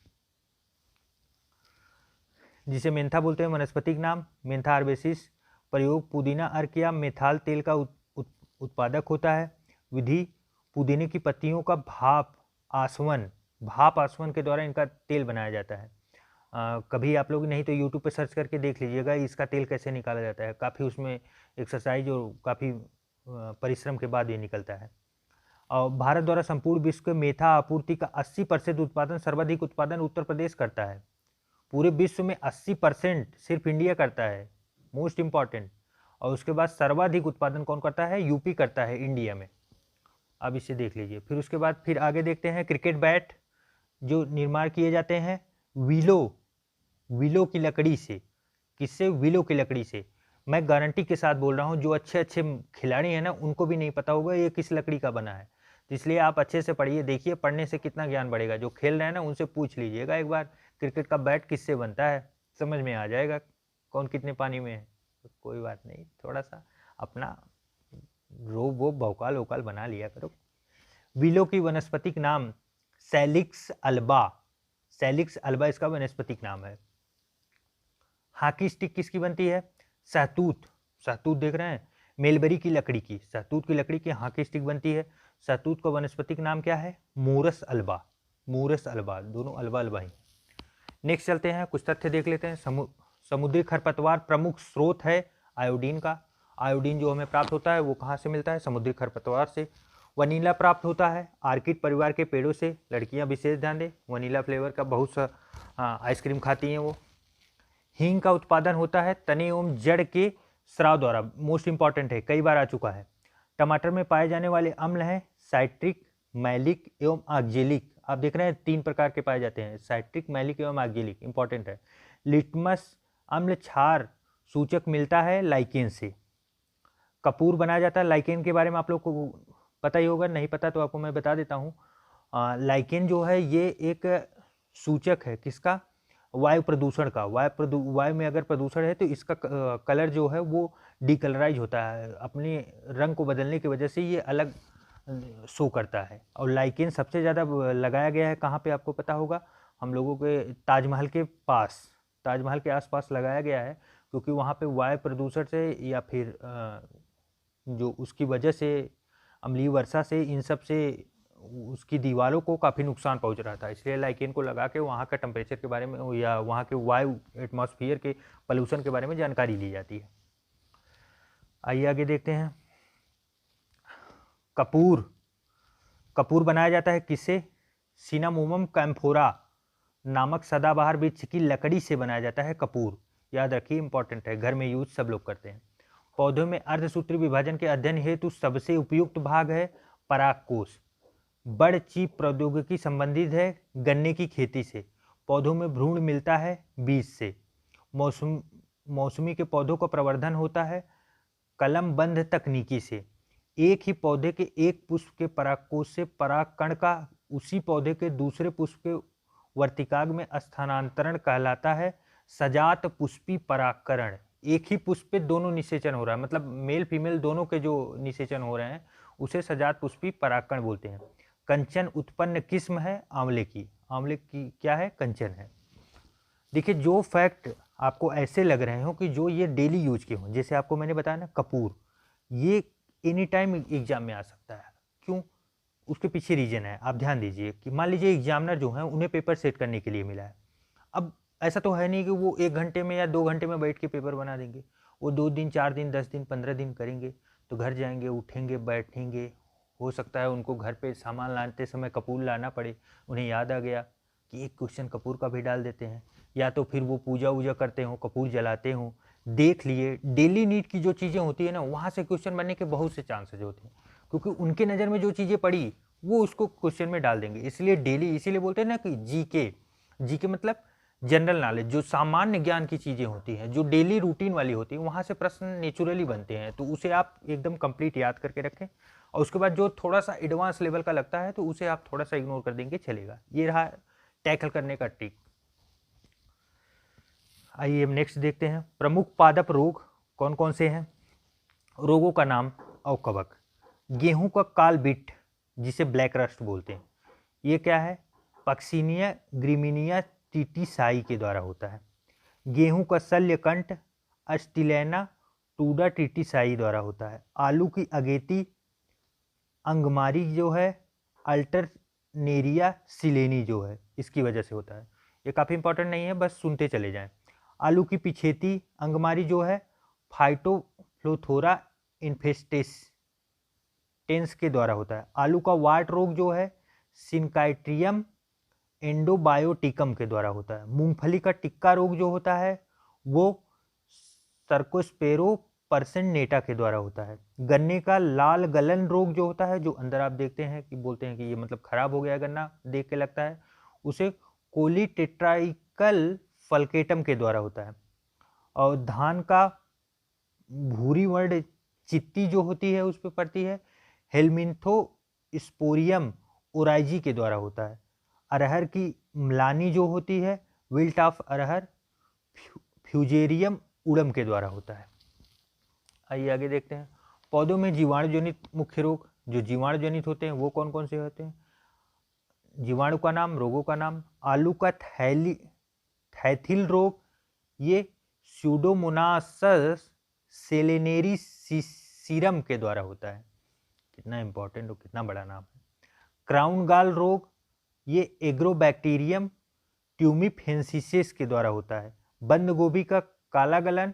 जिसे मेंथा बोलते हैं, वनस्पतिक नाम मेंथा आर्बेसिस। प्रयोग पुदीना अर्क या मेथाल तेल का उत्पादक होता है। विधि पुदीने की पत्तियों का भाप आसवन के द्वारा इनका तेल बनाया जाता है। कभी आप लोग नहीं तो यूट्यूब पे सर्च करके देख लीजिएगा इसका तेल कैसे निकाला जाता है। काफ़ी उसमें एक्सरसाइज और काफ़ी परिश्रम के बाद ये निकलता है। और भारत द्वारा संपूर्ण विश्व के मेथा आपूर्ति का 80% उत्पादन, सर्वाधिक उत्पादन उत्तर प्रदेश करता है। पूरे विश्व में 80% सिर्फ इंडिया करता है, मोस्ट इंपॉर्टेंट। और उसके बाद सर्वाधिक उत्पादन कौन करता है? यूपी करता है इंडिया में। अब इसे देख लीजिए। फिर उसके बाद फिर आगे देखते हैं क्रिकेट बैट जो निर्माण किए जाते हैं विलो की लकड़ी से। किससे? विलो की लकड़ी से। मैं गारंटी के साथ बोल रहा हूँ, जो अच्छे अच्छे खिलाड़ी हैं ना, उनको भी नहीं पता होगा ये किस लकड़ी का बना है। तो इसलिए आप अच्छे से पढ़िए, देखिए पढ़ने से कितना ज्ञान बढ़ेगा। जो खेल रहे हैं ना उनसे पूछ लीजिएगा एक बार, क्रिकेट का बैट किससे बनता है, समझ में आ जाएगा कौन कितने पानी में है। तो कोई बात नहीं, थोड़ा सा अपना रोब वो भौकाल वोकाल बना लिया करो। विलो की वनस्पतिक नाम सैलिक्स अल्बा। सैलिक्स अल्बा इसका वनस्पतिक नाम है। हॉकी स्टिक किसकी बनती है? सहतूत। सहतूत देख रहे हैं, मेलबरी की लकड़ी की, सहतूत की लकड़ी की हॉकी स्टिक बनती है। सहतूत का वनस्पतिक नाम क्या है? Morris alba. मोरस अल्बा, दोनों अल्बा अल्बा ही। नेक्स्ट चलते हैं, कुछ तथ्य देख लेते हैं। समुद्री खरपतवार प्रमुख स्रोत है आयोडीन का। आयोडीन जो हमें प्राप्त होता है वो कहाँ से मिलता है? समुद्री खरपतवार से। वनीला प्राप्त होता है आर्किड परिवार के पेड़ों से। लड़कियां विशेष ध्यान दें, वनीला फ्लेवर का बहुत सा आइसक्रीम खाती हैं वो। हींग का उत्पादन होता है तने एवं जड़ के स्राव द्वारा, मोस्ट इंपॉर्टेंट है, कई बार आ चुका है। टमाटर में पाए जाने वाले अम्ल हैं साइट्रिक, मैलिक एवं ऑक्जेलिक। आप देख रहे हैं 3 प्रकार के पाए जाते हैं, साइट्रिक, मैलिक एवं ऑक्जेलिक, इंपॉर्टेंट है। लिटमस अम्ल क्षार सूचक मिलता है लाइकेन से। कपूर बनाया जाता है, लाइकेन के बारे में आप लोग को पता ही होगा, नहीं पता तो आपको मैं बता देता हूँ। लाइकेन जो है ये एक सूचक है किसका? वायु प्रदूषण का। वायु में अगर प्रदूषण है तो इसका कलर जो है वो डिकलराइज होता है, अपने रंग को बदलने की वजह से ये अलग शो करता है। और लाइकेन सबसे ज़्यादा लगाया गया है कहाँ पे आपको पता होगा? हम लोगों के ताजमहल के पास, ताजमहल के आसपास लगाया गया है, क्योंकि वहाँ पे वायु प्रदूषण से या फिर जो उसकी वजह से अम्लीय वर्षा से, इन सब से उसकी दीवारों को काफ़ी नुकसान पहुंच रहा था। इसलिए लाइकेन को लगा के वहाँ का टेम्परेचर के बारे में या वहाँ के वायु एटमॉस्फेयर के पोल्यूशन के बारे में जानकारी ली जाती है। आइए आगे देखते हैं। कपूर। कपूर बनाया जाता है किससे? सिनामोमम कैम्फोरा नामक सदाबहार वृक्ष की लकड़ी से बनाया जाता है कपूर। याद रखिए, इंपॉर्टेंट है, घर में यूज सब लोग करते हैं। पौधों में अर्धसूत्री विभाजन के अध्ययन हेतु सबसे उपयुक्त भाग है परागकोश। बड़ चीप प्रौद्योगिकी संबंधित है गन्ने की खेती से। पौधों में भ्रूण मिलता है बीज से। मौसमी के पौधों का प्रवर्धन होता है कलमबंध तकनीकी से। एक ही पौधे के एक पुष्प के परागकोश से परागकण का उसी पौधे के दूसरे पुष्प के वर्तिकाग्र में स्थानांतरण कहलाता है सजात पुष्पी परागकरण। एक ही पुष्प पे दोनों निषेचन हो रहा है, मतलब मेल फीमेल दोनों के जो निषेचन हो रहे हैं उसे सजात पुष्पी परागकण बोलते हैं। कंचन उत्पन्न किस्म है आंवले की। आंवले की क्या है? कंचन है। देखिए, जो फैक्ट आपको ऐसे लग रहे हो कि जो ये डेली यूज के हों, जैसे आपको मैंने बताया ना कपूर, ये एनी टाइम एग्जाम में आ सकता है। क्यों? उसके पीछे रीजन है। आप ध्यान दीजिए कि मान लीजिए एग्जामिनर जो है उन्हें पेपर सेट करने के लिए मिला है। अब ऐसा तो है नहीं कि वो 1 घंटे में या 2 घंटे में बैठ के पेपर बना देंगे। वो 2 दिन, 4 दिन, 10 दिन, 15 दिन करेंगे। तो घर जाएंगे, उठेंगे, बैठेंगे, हो सकता है उनको घर पे सामान लाते समय कपूर लाना पड़े, उन्हें याद आ गया कि एक क्वेश्चन कपूर का भी डाल देते हैं, या तो फिर वो पूजा वूजा करते हों, कपूर जलाते हों, देख लिए। डेली नीड की जो चीज़ें होती है ना, वहाँ से क्वेश्चन बनने के बहुत से चांसेज होते हैं, क्योंकि उनके नज़र में जो चीज़ें पड़ी वो उसको क्वेश्चन में डाल देंगे। इसलिए डेली, इसीलिए बोलते हैं ना कि जीके, जीके मतलब जनरल नॉलेज, जो सामान्य ज्ञान की चीज़ें होती हैं, जो डेली रूटीन वाली होती है, वहाँ से प्रश्न नेचुरली बनते हैं। तो उसे आप एकदम कंप्लीट याद करके रखें, और उसके बाद जो थोड़ा सा एडवांस लेवल का लगता है तो उसे आप थोड़ा सा इग्नोर कर देंगे, चलेगा। ये रहा टैकल करने का ट्रिक। आइए अब नेक्स्ट देखते हैं, प्रमुख पादप रोग कौन कौन से हैं। रोगों का नाम और कवक। गेहूं का काल बिट, जिसे ब्लैक रस्ट बोलते हैं, ये क्या है? पक्सिनिया ग्रीमिनिया टीटीसाई के द्वारा होता है। गेहूं का शल्यकंठ अस्टिलेना टूडा टीटीसाई द्वारा होता है। आलू की अगेती अंगमारी जो है अल्टरनेरिया सिलेनी जो है, इसकी वजह से होता है। ये काफ़ी इंपॉर्टेंट नहीं है, बस सुनते चले जाएं। आलू की पिछेती अंगमारी जो है फाइटोफ्लोथोरा इन्फेस्टेंस के द्वारा होता है। आलू का वाट रोग जो है सिनकाइट्रियम एंडोबायोटिकम के द्वारा होता है। मूंगफली का टिक्का रोग जो होता है वो सर्कोस्पेरो परसेंट के द्वारा होता है। गन्ने का लाल गलन रोग जो होता है, जो अंदर आप देखते हैं कि बोलते हैं कि ये मतलब खराब हो गया गन्ना, देख के लगता है, उसे कोलीटेट्राइकल फल्केटम के द्वारा होता है। और धान का भूरी वर्ण चित्ती जो होती है उस पर पड़ती है, हेलमिन्थोस्पोरियम ओराइजी के द्वारा होता है। अरहर की म्लानी जो होती है विल्ट ऑफ अरहर फ्यूजेरियम उड़म के द्वारा होता है। आइए आगे देखते हैं, पौधों में जीवाणु जनित मुख्य रोग, जो जीवाणु जनित होते हैं वो कौन कौन से होते हैं। जीवाणु का नाम, रोगों का नाम। आलू का थैथिल रोग, ये स्यूडोमोनास सेलेनेरी सीरम के द्वारा होता है। कितना इंपॉर्टेंट और कितना बड़ा नाम है। क्राउन गाल रोग, ये एग्रोबैक्टीरियम ट्यूमिफेंसिस के द्वारा होता है। बंद गोभी का काला गलन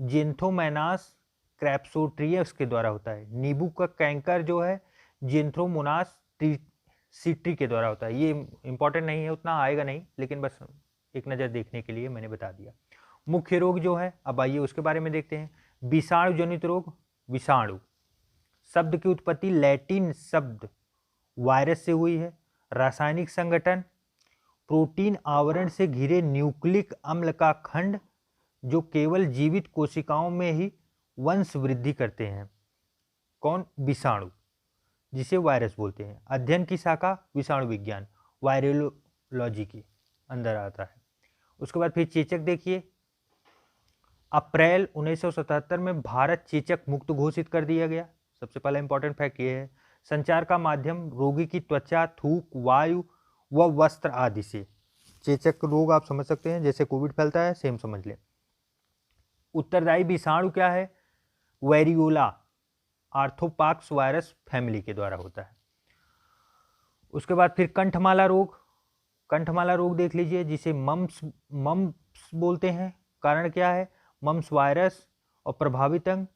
जेंथोमैनास क्रैप्सोट्रियस के द्वारा होता है। नींबू का कैंकर जो है जेंथ्रोमोनास सिट्री के द्वारा होता है। ये इंपॉर्टेंट नहीं है, उतना आएगा नहीं, लेकिन बस एक नज़र देखने के लिए मैंने बता दिया। मुख्य रोग जो है, अब आइए उसके बारे में देखते हैं। विषाणु जनित रोग, विषाणु शब्द की उत्पत्ति लैटिन शब्द वायरस से हुई है। रासायनिक संगठन प्रोटीन आवरण से घिरे न्यूक्लिक अम्ल का खंड, जो केवल जीवित कोशिकाओं में ही वंश वृद्धि करते हैं। कौन? विषाणु, जिसे वायरस बोलते हैं। अध्ययन की शाखा विषाणु विज्ञान, वायरोलॉजी के अंदर आता है। उसके बाद फिर चेचक देखिए, अप्रैल 1977 में भारत चेचक मुक्त घोषित कर दिया गया। सबसे पहला इंपॉर्टेंट फैक्ट ये है। संचार का माध्यम रोगी की त्वचा, थूक, वायु व वस्त्र आदि से। चेचक रोग आप समझ सकते हैं, जैसे कोविड फैलता है सेम समझ लें। उत्तरदायी विषाणु क्या है? वेरियोला आर्थोपाक्स वायरस फैमिली के द्वारा होता है। उसके बाद फिर कंठमाला रोग, कंठमाला रोग देख लीजिए, जिसे मम्प्स बोलते हैं। कारण क्या है? मम्प्स वायरस और प्रभावित अंग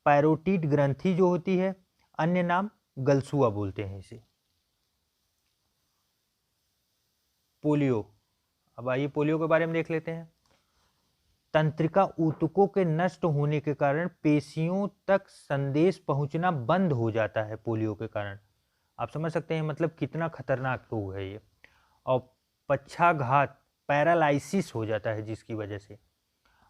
पैरोटिड ग्रंथि जो होती है, अन्य नाम गलसुआ बोलते हैं इसे। पोलियो, अब आइए पोलियो के बारे में देख लेते हैं। तंत्रिका ऊतकों के नष्ट होने के कारण पेशियों तक संदेश पहुंचना बंद हो जाता है पोलियो के कारण। आप समझ सकते हैं मतलब कितना खतरनाक रोग है ये। और पक्षाघात पैरालाइसिस हो जाता है, जिसकी वजह से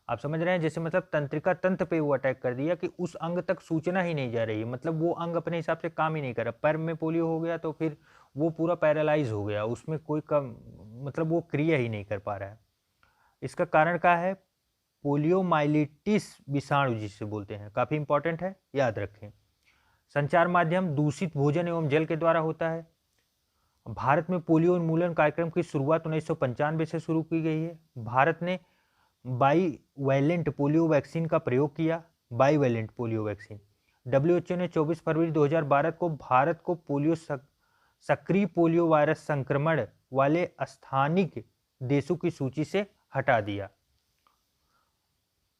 आप समझ रहे हैं, जैसे मतलब तंत्रिका तंत्र पे वो अटैक कर दिया कि उस अंग तक सूचना ही नहीं जा रही है, मतलब वो अंग अपने हिसाब से काम ही नहीं कर रहा। पैर में पोलियो हो गया तो फिर वो पूरा पैरालाइज हो गया, उसमें कोई मतलब वो क्रिया ही नहीं कर पा रहा है। इसका कारण क्या है? पोलियोमाइलिटिस विषाणु जिसे बोलते हैं, काफ़ी इंपॉर्टेंट है, याद रखें। संचार माध्यम दूषित भोजन एवं जल के द्वारा होता है। भारत में पोलियो उन्मूलन कार्यक्रम की शुरुआत 1995 से शुरू की गई है। भारत ने बाईवैलेंट पोलियो वैक्सीन का प्रयोग किया, बाईवैलेंट पोलियो वैक्सीन। डब्ल्यूएचओ ने 24 फरवरी 2012 को भारत को सक्रिय पोलियो वायरस संक्रमण वाले स्थानिक देशों की सूची से हटा दिया।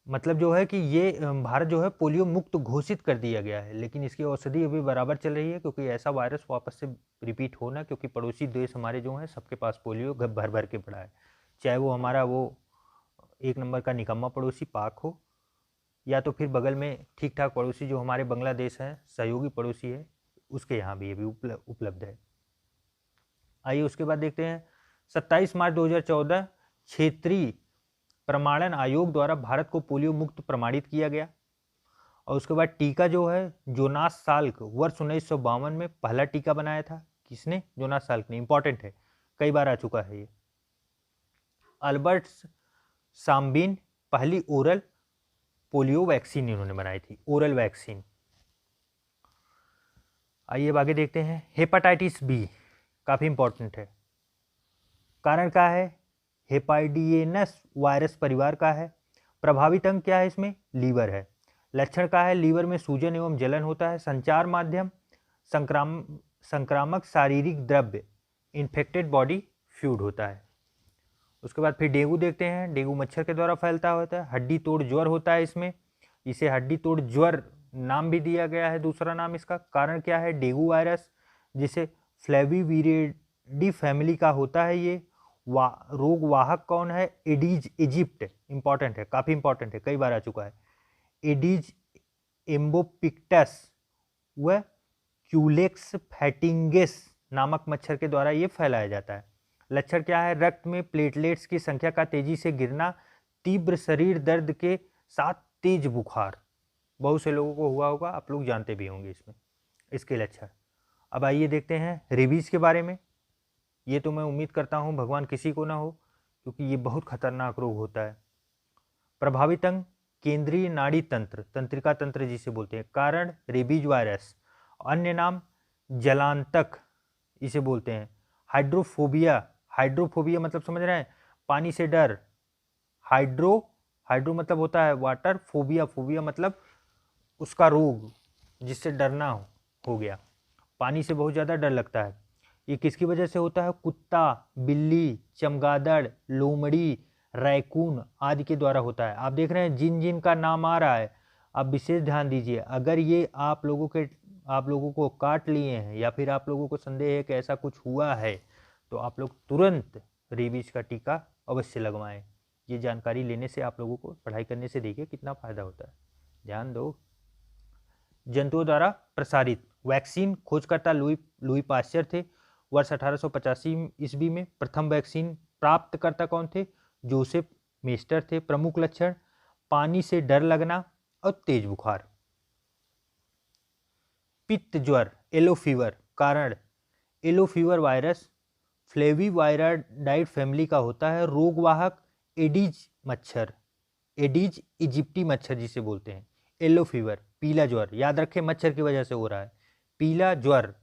मतलब जो है कि ये भारत जो है पोलियो मुक्त घोषित कर दिया गया है, लेकिन इसकी औषधि अभी बराबर चल रही है, क्योंकि ऐसा वायरस वापस से रिपीट होना, क्योंकि पड़ोसी देश हमारे जो हैं सबके पास पोलियो भर भर के पड़ा है, चाहे वो हमारा वो एक नंबर का निकम्मा पड़ोसी पाक हो, या तो फिर बगल में ठीक ठाक पड़ोसी जो हमारे बांग्लादेश है, सहयोगी पड़ोसी है, उसके यहाँ भी अभी उपलब्ध है। आइए उसके बाद देखते हैं 27 मार्च 2014 क्षेत्रीय प्रमाणन आयोग द्वारा भारत को पोलियो मुक्त प्रमाणित किया गया। और उसके बाद टीका जो है जोनास साल्क वर्ष 1952 में पहला टीका बनाया था। किसने? जोनास साल्क ने। इंपॉर्टेंट है, कई बार आ चुका है ये। अल्बर्ट साम्बिन पहली ओरल पोलियो वैक्सीन इन्होंने बनाई थी, ओरल वैक्सीन। आइए अब आगे देखते हैं। हेपेटाइटिस बी काफी इंपॉर्टेंट है। कारण क्या है? हेपाइडियनस वायरस परिवार का है। प्रभावित अंग क्या है इसमें? लीवर है। लक्षण क्या है? लीवर में सूजन एवं जलन होता है। संचार माध्यम संक्रामक शारीरिक द्रव्य इन्फेक्टेड बॉडी फ्लूइड होता है। उसके बाद फिर डेंगू देखते हैं। डेंगू मच्छर के द्वारा फैलता होता है। हड्डी तोड़ ज्वर होता है इसमें, इसे हड्डी तोड़ ज्वर नाम भी दिया गया है, दूसरा नाम इसका। कारण क्या है? डेंगू वायरस, जिसे फ्लेविविरिडी फैमिली का होता है। ये रोग वाहक कौन है? Aedes Egypt. इंपॉर्टेंट है, काफी इंपॉर्टेंट है, कई बार आ चुका है। एडीज एम्बोपिक्टस व क्यूलेक्स फैटिंगेस नामक मच्छर के द्वारा ये फैलाया जाता है। लक्षण क्या है? रक्त में प्लेटलेट्स की संख्या का तेजी से गिरना, तीव्र शरीर दर्द के साथ तेज बुखार। बहुत से लोगों को हुआ होगा, आप लोग जानते भी होंगे इसमें इसके लक्षण। अब आइए देखते हैं रेबीज के बारे में। ये तो मैं उम्मीद करता हूँ भगवान किसी को ना हो, क्योंकि ये बहुत खतरनाक रोग होता है। प्रभावित अंग केंद्रीय नाड़ी तंत्र, तंत्रिका तंत्र जिसे बोलते हैं। कारण रेबीज वायरस। अन्य नाम जलांतक इसे बोलते हैं। हाइड्रोफोबिया, हाइड्रोफोबिया मतलब समझ रहे हैं? पानी से डर। हाइड्रो मतलब होता है वाटर, फोबिया, फोबिया मतलब उसका रोग जिससे डरना हो गया। पानी से बहुत ज़्यादा डर लगता है। ये किसकी वजह से होता है? कुत्ता, बिल्ली, चमगादड़, लोमड़ी, रैकून आदि के द्वारा होता है। आप देख रहे हैं जिन जिन का नाम आ रहा है, आप विशेष ध्यान दीजिए। अगर ये आप लोगों को काट लिए हैं, या फिर आप लोगों को संदेह है कि ऐसा कुछ हुआ है, तो आप लोग तुरंत रेबीज का टीका अवश्य लगवाएं। ये जानकारी लेने से आप लोगों को पढ़ाई करने से देखिए कितना फायदा होता है। ध्यान दो। जंतुओं द्वारा प्रसारित वैक्सीन खोजकर्ता लुई पाश्चर थे। वर्ष 1885 ईस्वी में प्रथम वैक्सीन प्राप्तकर्ता कौन थे? जोसेफ मेस्टर थे। प्रमुख लक्षण पानी से डर लगना और तेज बुखार। पित्त ज्वर, येलो फीवर। कारण येलो फीवर वायरस फ्लेविवाइराइड फैमिली का होता है। रोगवाहक एडीज मच्छर, एडीज इजिप्टी मच्छर जिसे बोलते हैं। येलो फीवर, पीला ज्वर। याद रखें मच्छर की वजह से हो रहा है पीला ज्वर।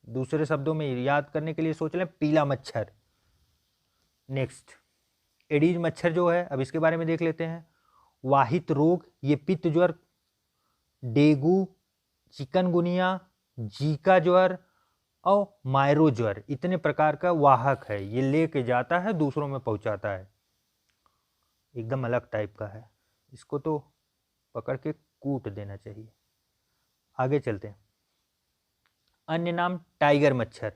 दूसरे शब्दों में याद करने के लिए सोच लें, पीला मच्छर। नेक्स्ट एडीज मच्छर जो है, अब इसके बारे में देख लेते हैं। वाहित रोग, ये पित्त ज्वर, डेंगू, चिकनगुनिया, जीका ज्वर और मायरो ज्वर इतने प्रकार का वाहक है। ये लेके जाता है, दूसरों में पहुंचाता है। एकदम अलग टाइप का है, इसको तो पकड़ के कूट देना चाहिए। आगे चलते हैं। अन्य नाम टाइगर मच्छर।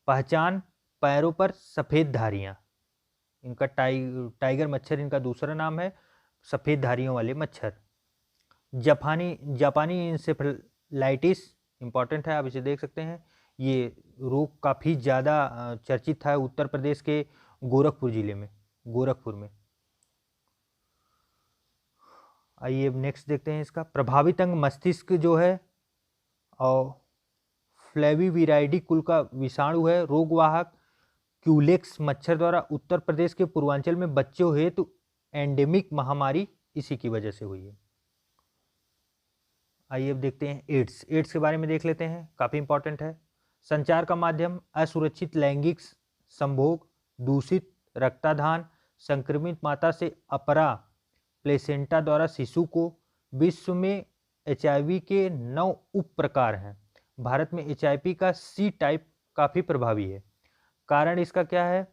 पहचान पैरों पर सफ़ेद धारियां। इनका टाइगर मच्छर इनका दूसरा नाम है, सफ़ेद धारियों वाले मच्छर। जापानी इंसेफेलाइटिस इंपॉर्टेंट है, आप इसे देख सकते हैं। ये रोग काफ़ी ज़्यादा चर्चित था उत्तर प्रदेश के गोरखपुर जिले में, गोरखपुर में। आइए अब नेक्स्ट देखते हैं इसका। प्रभावित अंग मस्तिष्क जो है और फ्लेविविराइडी कुल का विषाणु है। रोगवाहक क्यूलेक्स मच्छर द्वारा उत्तर प्रदेश के पूर्वांचल में बच्चों हेतु एंडेमिक महामारी इसी की वजह से हुई है। आइए अब देखते हैं एड्स। एड्स के बारे में देख लेते हैं, काफ़ी इंपॉर्टेंट है। संचार का माध्यम असुरक्षित लैंगिक संभोग, दूषित रक्ताधान, संक्रमित माता से अपरा प्लेसेंटा द्वारा शिशु को। विश्व में एचआईवी के 9 उप प्रकार हैं। भारत में एचआईवी का सी टाइप काफ़ी प्रभावी है। कारण इसका क्या है?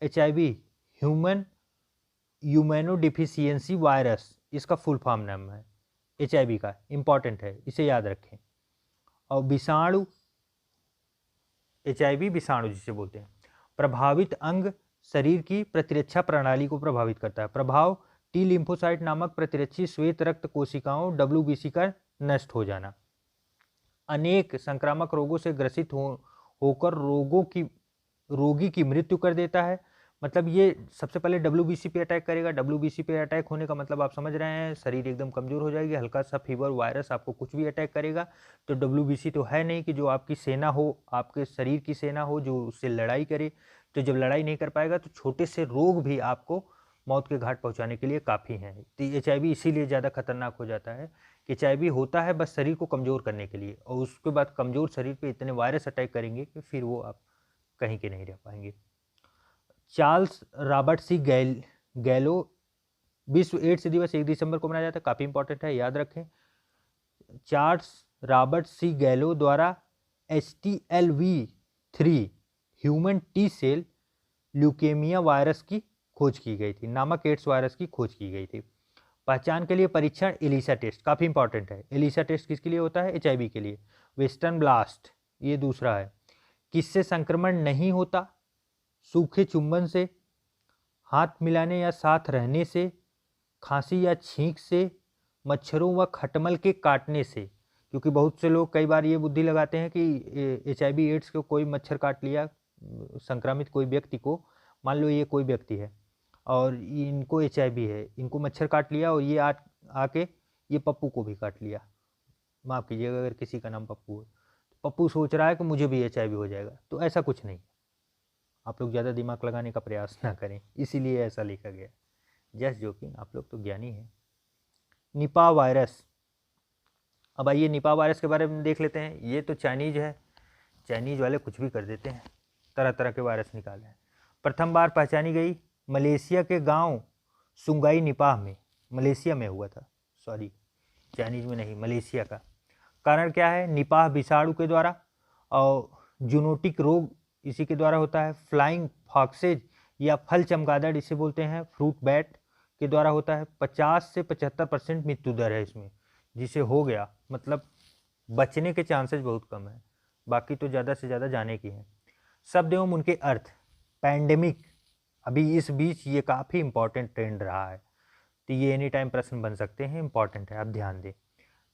एचआईवी ह्यूमन इम्यूनोडेफिशिएंसी वायरस, इसका फुल फॉर्म नाम है एचआईवी का, इंपॉर्टेंट है, इसे याद रखें। और विषाणु, एचआईवी विषाणु जिसे बोलते हैं, प्रभावित अंग शरीर की प्रतिरक्षा प्रणाली को प्रभावित करता है। प्रभाव टी लिम्फोसाइट नामक प्रतिरक्षी श्वेत रक्त कोशिकाओं WBC का नष्ट हो जाना। अनेक संक्रामक रोगों से ग्रसित होकर रोगी की मृत्यु कर देता है। मतलब ये सबसे पहले WBC पे अटैक करेगा। WBC पे अटैक होने का मतलब आप समझ रहे हैं, शरीर एकदम कमजोर हो जाएगी, हल्का सा फीवर, वायरस आपको कुछ भी अटैक करेगा। तो WBC तो है नहीं कि जो आपकी सेना हो, आपके शरीर की सेना हो जो उससे लड़ाई करे। तो जब लड़ाई नहीं कर पाएगा तो छोटे से रोग भी आपको मौत के घाट पहुंचाने के लिए काफ़ी हैं। तो एचआईवी इसीलिए ज़्यादा खतरनाक हो जाता है कि एचआईवी होता है बस शरीर को कमज़ोर करने के लिए, और उसके बाद कमज़ोर शरीर पे इतने वायरस अटैक करेंगे कि फिर वो आप कहीं के नहीं रह पाएंगे। चार्ल्स रॉबर्ट सी गैलो विश्व एड्स दिवस 1 दिसंबर को मनाया जाता है, काफ़ी इंपॉर्टेंट है, याद रखें। चार्ल्स रॉबर्ट सी गैलो द्वारा HTLV-3 human T cell leukaemia virus की खोज की गई थी, नामक एड्स वायरस की खोज की गई थी। पहचान के लिए परीक्षण एलिसा टेस्ट, काफ़ी इंपॉर्टेंट है। एलिसा टेस्ट किसके लिए होता है? एचआईवी के लिए। वेस्टर्न ब्लास्ट ये दूसरा है। किससे संक्रमण नहीं होता? सूखे चुंबन से, हाथ मिलाने या साथ रहने से, खांसी या छींक से, मच्छरों व खटमल के काटने से। क्योंकि बहुत से लोग कई बार ये बुद्धि लगाते हैं कि एचआईवी एड्स को कोई मच्छर काट लिया, संक्रमित कोई व्यक्ति को, मान लो ये कोई व्यक्ति है और इनको एचआईवी है, इनको मच्छर काट लिया और ये आके ये पप्पू को भी काट लिया, माफ़ कीजिएगा अगर किसी का नाम पप्पू है, तो पप्पू सोच रहा है कि मुझे भी एचआईवी हो जाएगा। तो ऐसा कुछ नहीं, आप लोग ज़्यादा दिमाग लगाने का प्रयास ना करें, इसीलिए ऐसा लिखा गया। जस्ट जोकिंग, आप लोग तो ज्ञानी हैं। निपा वायरस, अब आइए निपा वायरस के बारे में देख लेते हैं। ये तो चाइनीज है, चाइनीज वाले कुछ भी कर देते हैं, तरह तरह के वायरस निकाले हैं। प्रथम बार पहचानी गई मलेशिया के गांव सुंगाई निपाह में, मलेशिया में हुआ था, सॉरी चाइनीज में नहीं, मलेशिया का। कारण क्या है? निपाह विषाणु के द्वारा, और जूनोटिक रोग इसी के द्वारा होता है। फ्लाइंग फॉक्सेज या फल चमगादड़ इसे बोलते हैं, फ्रूट बैट के द्वारा होता है। 50 से 75% मृत्यु दर है इसमें, जिसे हो गया मतलब बचने के चांसेस बहुत कम है, बाकी तो ज़्यादा से ज़्यादा जाने की है। शब्द एवं उनके अर्थ। पैंडेमिक, अभी इस बीच ये काफ़ी इंपॉर्टेंट ट्रेंड रहा है, तो ये एनी टाइम प्रश्न बन सकते हैं, इंपॉर्टेंट है, आप ध्यान दें।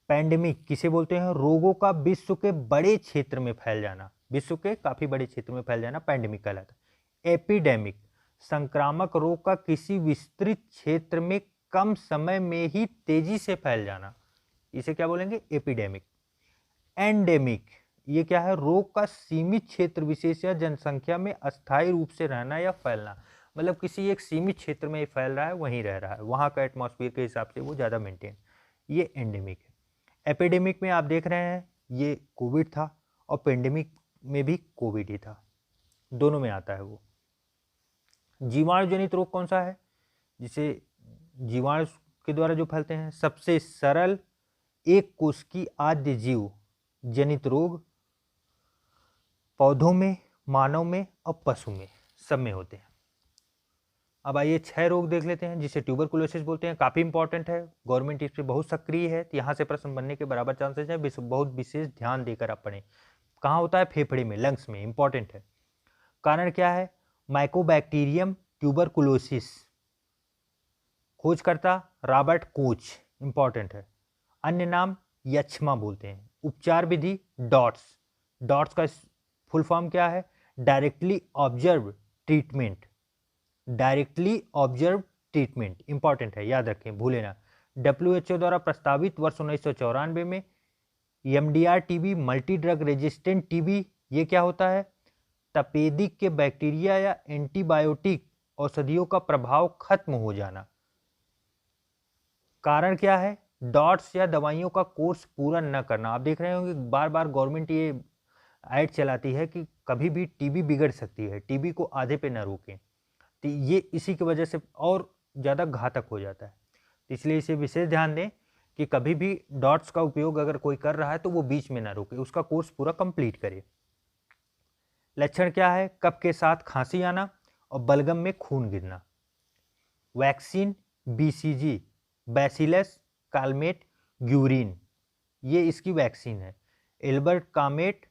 पैंडेमिक किसे बोलते हैं? रोगों का विश्व के बड़े क्षेत्र में फैल जाना, विश्व के काफ़ी बड़े क्षेत्र में फैल जाना पैंडेमिक कहलाता है। एपिडेमिक, संक्रामक रोग का किसी विस्तृत क्षेत्र में कम समय में ही तेजी से फैल जाना, इसे क्या बोलेंगे? एपिडेमिक। एंडेमिक, ये क्या है? रोग का सीमित क्षेत्र विशेष या जनसंख्या में अस्थायी रूप से रहना या फैलना, मतलब किसी एक सीमित क्षेत्र में फैल रहा है, वहीं रह रहा है, वहाँ का एटमॉस्फेयर के हिसाब से वो ज़्यादा मेंटेन, ये एंडेमिक है। एपिडेमिक में आप देख रहे हैं ये कोविड था, और पेंडेमिक में भी कोविड ही था, दोनों में आता है वो। जीवाणु जनित रोग कौन सा है? जिसे जीवाणु के द्वारा जो फैलते हैं। सबसे सरल एक कोशिकी आद्य जीव जनित रोग पौधों में, मानव में और पशु में, सब में होते हैं। अब आइए 6 रोग देख लेते हैं, जिसे ट्यूबरकुलोसिस बोलते हैं, काफ़ी इंपॉर्टेंट है, गवर्नमेंट इस पर बहुत सक्रिय है, तो यहाँ से प्रश्न बनने के बराबर चांसेस हैं, बहुत विशेष ध्यान देकर आप पढ़ें। कहाँ होता है? फेफड़े में, लंग्स में, इंपॉर्टेंट है। कारण क्या है? माइकोबैक्टीरियम ट्यूबरकुलोसिस, खोजकर्ता रॉबर्ट कोच, इंपॉर्टेंट है। अन्य नाम यक्ष्मा बोलते हैं। उपचार विधि डॉट्स, डॉट्स का फुल फॉर्म क्या है? Directly observe treatment, directly observe treatment, important है, याद रखें, भूले ना। WHO द्वारा प्रस्तावित वर्ष 1994 में MDR TB, multi drug resistant TB, ये क्या होता है? तपेदिक के बैक्टीरिया या एंटीबायोटिक औषधियों का प्रभाव खत्म हो जाना। कारण क्या है? डॉट्स या दवाइयों का कोर्स पूरा न करना। आप देख रहे होंगे बार बार गवर्नमेंट ये ऐड चलाती है कि कभी भी टीबी बिगड़ सकती है, टीबी को आधे पे ना रोकें। तो ये इसी की वजह से और ज़्यादा घातक हो जाता है। तो इसलिए इसे विशेष ध्यान दें कि कभी भी डॉट्स का उपयोग अगर कोई कर रहा है तो वो बीच में ना रोके, उसका कोर्स पूरा कंप्लीट करे। लक्षण क्या है? कफ के साथ खांसी आना और बलगम में खून गिरना। Vaccine BCG, bacillus Calmette Guérin, ये इसकी वैक्सीन है। एल्बर्ट कामेट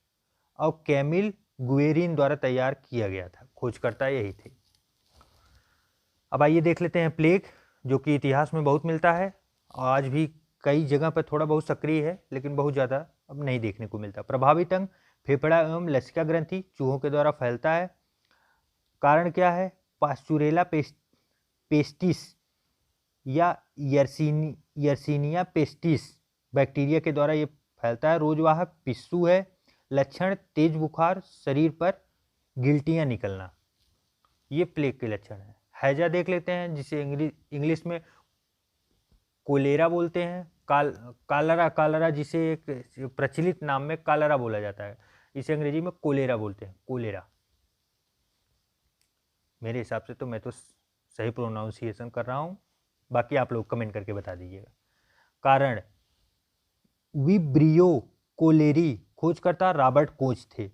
और कैमिल गुएरिन द्वारा तैयार किया गया था, खोजकर्ता यही थे। अब आइए देख लेते हैं प्लेग, जो कि इतिहास में बहुत मिलता है और आज भी कई जगह पर थोड़ा बहुत सक्रिय है, लेकिन बहुत ज़्यादा अब नहीं देखने को मिलता। प्रभावित अंग फेफड़ा एवं लसिका ग्रंथि, चूहों के द्वारा फैलता है। कारण क्या है? पास्चुरेला पेस्टिस या यर्सीनिया पेस्टिस बैक्टीरिया के द्वारा ये फैलता है। रोजवाहक पिस्सू है। लक्षण तेज बुखार, शरीर पर गिल्टियाँ निकलना, ये प्लेग के लक्षण है। हैजा देख लेते हैं, जिसे इंग्लिश में कोलेरा बोलते हैं। कालरा जिसे एक प्रचलित नाम में कालरा बोला जाता है, इसे अंग्रेजी में कोलेरा बोलते हैं, कोलेरा। मेरे हिसाब से तो मैं तो सही प्रोनाउंसिएशन कर रहा हूँ, बाकी आप लोग कमेंट करके बता दीजिएगा। कारण विब्रियो कोलेरी, खोजकर्ता रॉबर्ट कोच थे।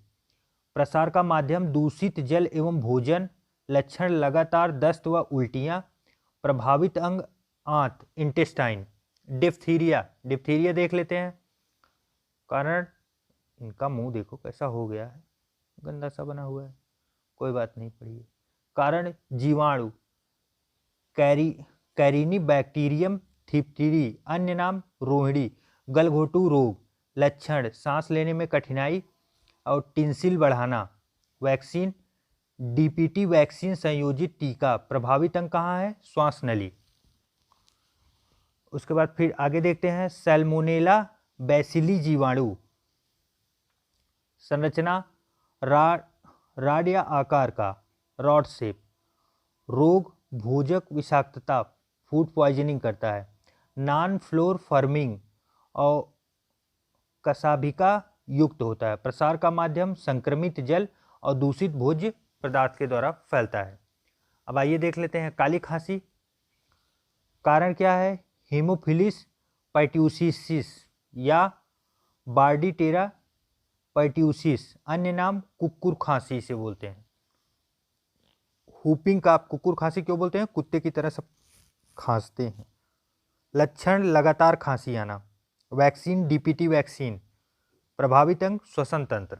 प्रसार का माध्यम दूषित जल एवं भोजन। लक्षण लगातार दस्त व उल्टियाँ। प्रभावित अंग आंत, इंटेस्टाइन। डिप्थीरिया देख लेते हैं। कारण इनका मुंह देखो कैसा हो गया है, गंदा सा बना हुआ है, कोई बात नहीं, पढ़िए। कारण जीवाणु, कैरिनी बैक्टीरियम थिप्थिरी, अन्य नाम रोहिणी। गलघोटू रोग। लक्षण सांस लेने में कठिनाई और टिंसिल बढ़ाना। वैक्सीन डीपीटी वैक्सीन संयोजित टीका। प्रभावित अंग कहाँ है? श्वास नली। उसके बाद फिर आगे देखते हैं सैल्मोनेला बैसिली जीवाणु। संरचना राड या आकार का, रॉड शेप। रोग भोजक विषाक्तता, फूड पॉइजनिंग करता है। नॉन फ्लोर फर्मिंग और कसाभिका युक्त होता है। प्रसार का माध्यम संक्रमित जल और दूषित भोज्य पदार्थ के द्वारा फैलता है। अब आइए देख लेते हैं काली खांसी। कारण क्या है? हीमोफिलिस पर्ट्यूसिस या बार्डीटेरा पर्ट्यूसिस, अन्य नाम कुक्कुर खांसी से बोलते हैं। हुपिंग का कुक्कुर खांसी क्यों बोलते हैं? कुत्ते की तरह सब खांसते हैं। लक्षण लगातार खांसी आना। Vaccine DPT vaccine. प्रभावित अंग श्वसन तंत्र।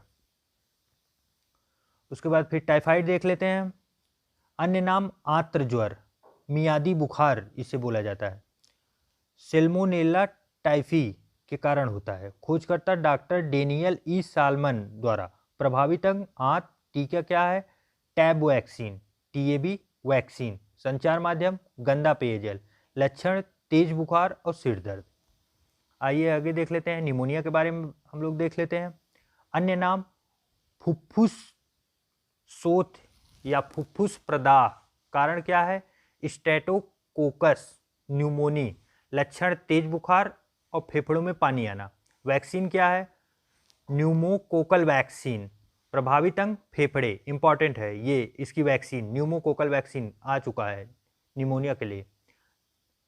उसके बाद फिर टाइफाइड देख लेते हैं। अन्य नाम आंत्र ज्वर, मियादी बुखार इसे बोला जाता है। सेल्मोनेला टाइफी के कारण होता है। खोजकर्ता डॉक्टर डेनियल ई सालमन द्वारा। प्रभावित अंग आंत। टीका क्या है? TAB vaccine, TAB vaccine. संचार माध्यम गंदा पेयजल। लक्षण तेज बुखार और सिर दर्द। आइए आगे देख लेते हैं, निमोनिया के बारे में हम लोग देख लेते हैं। अन्य नाम फुफ्फुस शोथ या फुफ्फुस प्रदाह। कारण क्या है? स्टेटोकोकस न्यूमोनी। लक्षण तेज बुखार और फेफड़ों में पानी आना। वैक्सीन क्या है? Pneumococcal vaccine. प्रभावित अंग फेफड़े, इंपॉर्टेंट है ये, इसकी वैक्सीन न्यूमोकोकल वैक्सीन आ चुका है निमोनिया के लिए।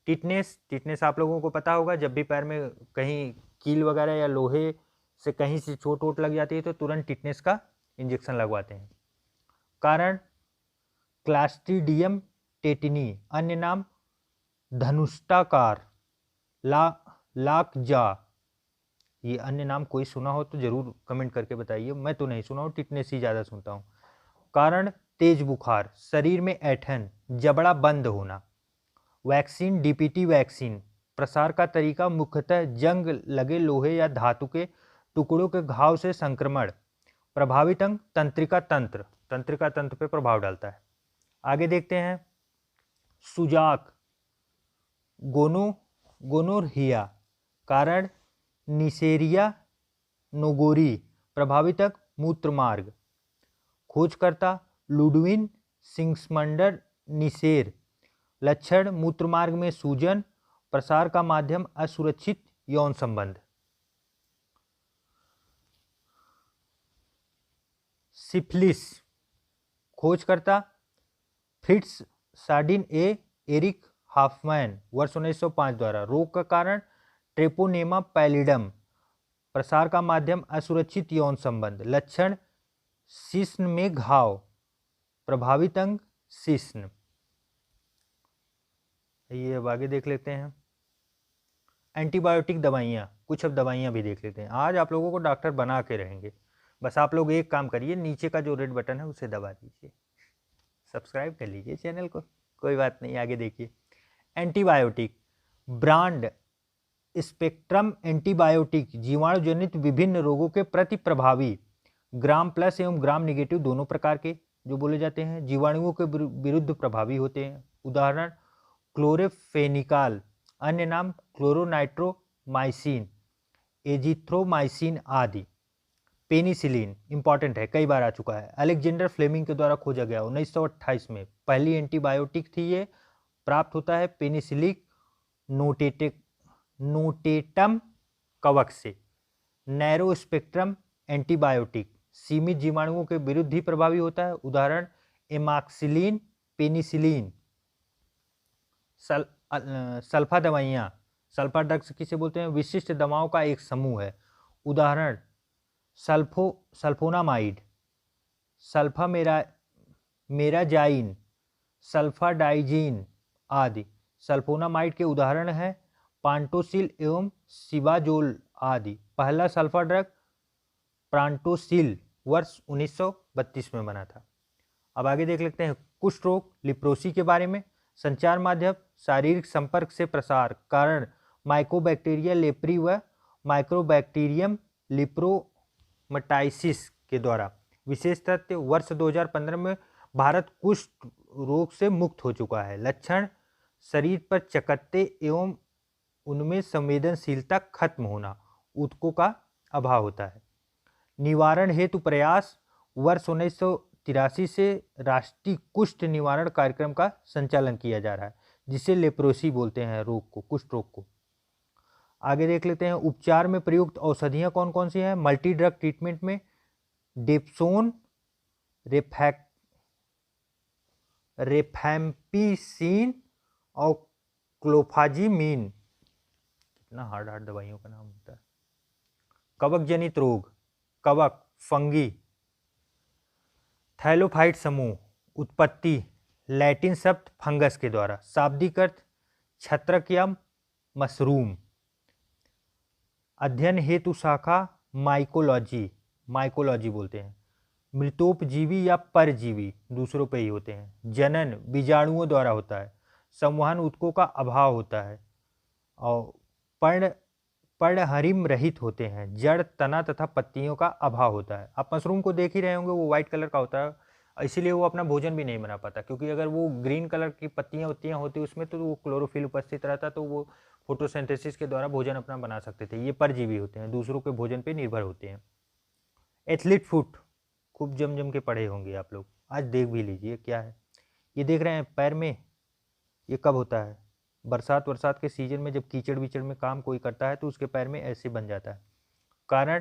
टिटनेस आप लोगों को पता होगा, जब भी पैर में कहीं कील वगैरह या लोहे से कहीं से चोट वोट लग जाती है तो तुरंत टिटनेस का इंजेक्शन लगवाते हैं। कारण क्लास्ट्रीडियम टेटिनी, अन्य नाम धनुष्टाकार लाकजा। ये अन्य नाम कोई सुना हो तो जरूर कमेंट करके बताइए, मैं तो नहीं सुना हूँ, टिटनेस ही ज़्यादा सुनता हूँ। कारण तेज बुखार, शरीर में ऐंठन, जबड़ा बंद होना। Vaccine DPT vaccine. प्रसार का तरीका मुख्यतः जंग लगे लोहे या धातु के टुकड़ों के घाव से संक्रमण। प्रभावित अंग तंत्रिका तंत्र पे प्रभाव डालता है। आगे देखते हैं सुजाक गोनोरहिया। कारण निसेरिया नोगोरी। प्रभावित अंग मूत्र मार्ग। खोजकर्ता लुडविन सिंग्समंडर निसेर। लक्षण मूत्रमार्ग में सूजन। प्रसार का माध्यम असुरक्षित यौन संबंध। सिफिलिस, खोजकर्ता फ्रिट्ज सार्डिन एरिक हाफमैन वर्ष 1905 द्वारा। रोग का कारण ट्रेपोनेमा पैलिडम, प्रसार का माध्यम असुरक्षित यौन संबंध। लक्षण शिश्न में घाव, प्रभावित अंग शिश्न। ये अब आगे देख लेते हैं एंटीबायोटिक दवाइयाँ। कुछ अब दवाइयाँ भी देख लेते हैं। आज आप लोगों को डॉक्टर बना के रहेंगे, बस आप लोग एक काम करिए, नीचे का जो रेड बटन है उसे दबा दीजिए, सब्सक्राइब कर लीजिए चैनल को, कोई बात नहीं, आगे देखिए। एंटीबायोटिक ब्रांड स्पेक्ट्रम एंटीबायोटिक जीवाणु जनित विभिन्न रोगों के प्रति प्रभावी, ग्राम प्लस एवं ग्राम निगेटिव दोनों प्रकार के जो बोले जाते हैं, जीवाणुओं के विरुद्ध प्रभावी होते हैं। उदाहरण क्लोरेफेनिकाल, अन्य नाम क्लोरोनाइट्रोमाइसिन, एजिथ्रोमाइसिन आदि। पेनिसिलिन इंपॉर्टेंट है, कई बार आ चुका है, अलेक्जेंडर फ्लेमिंग के द्वारा खोजा गया 1928 में, पहली एंटीबायोटिक थी ये। प्राप्त होता है पेनिसिलिक नोटेटम कवक से। नैरो स्पेक्ट्रम एंटीबायोटिक सीमित जीवाणुओं के विरुद्ध ही प्रभावी होता है। उदाहरण एमाक्सिलिन, पेनिसिलिन। सल्फा दवाइयाँ, सल्फा ड्रग्स किसे बोलते हैं? विशिष्ट दवाओं का एक समूह है। उदाहरण सल्फोनामाइड, सल्फामेराजाइन, सल्फाडाइजीन आदि। सल्फोनामाइड के उदाहरण हैं पांटोसिल एवं सिवाजोल आदि। पहला सल्फा ड्रग प्रांटोसिल वर्ष 1932 में बना था। अब आगे देख लेते हैं कुष्ठ रोग, लिप्रोसी के बारे में। संचार माध्यम शारीरिक संपर्क से प्रसार, कारण माइकोबैक्टीरिया लेप्री व माइक्रोबैक्टीरियम लिप्रोमटाइसिस के द्वारा। विशेष तथ्य वर्ष 2015 में भारत कुष्ठ रोग से मुक्त हो चुका है। लक्षण शरीर पर चकत्ते एवं उनमें संवेदनशीलता खत्म होना, ऊतकों का अभाव होता है। निवारण हेतु प्रयास वर्ष 1983 से राष्ट्रीय कुष्ठ निवारण कार्यक्रम का संचालन किया जा रहा है, जिसे लेप्रोसी बोलते हैं रोग को, कुष्ठ रोग को। आगे देख लेते हैं उपचार में प्रयुक्त औषधियाँ कौन कौन सी हैं। मल्टी ड्रग ट्रीटमेंट में डेप्सोन, रेफैम्पिसिन और क्लोफाजिमीन। कितना हार्ड दवाइयों का नाम होता है। कवक जनित रोग, कवक, फंगी। थैलोफाइट समूह, उत्पत्ति लैटिन शब्द फंगस के द्वारा, शाब्दिक अर्थ छत्रक या मशरूम। अध्ययन हेतु शाखा माइकोलॉजी बोलते हैं। मृतोपजीवी या परजीवी दूसरों पे ही होते हैं। जनन बीजाणुओं द्वारा होता है। संवहन ऊतकों का अभाव होता है और पर्णहरिम रहित होते हैं। जड़, तना तथा पत्तियों का अभाव होता है। आप मशरूम को देख ही रहे होंगे, वो व्हाइट कलर का होता है, इसीलिए वो अपना भोजन भी नहीं बना पाता, क्योंकि अगर वो ग्रीन कलर की पत्तियां होती उसमें तो वो क्लोरोफिल उपस्थित रहता, तो वो फोटोसिंथेसिस के द्वारा भोजन अपना बना सकते थे। ये परजीवी होते हैं, दूसरों के भोजन पर निर्भर होते हैं। एथलीट फुट, खूब जम के पढ़े होंगे आप लोग, आज देख भी लीजिए क्या है। ये देख रहे हैं पैर में, ये कब होता है? बरसात के सीजन में जब कीचड़ विचड़ में काम कोई करता है तो उसके पैर में ऐसे बन जाता है। कारण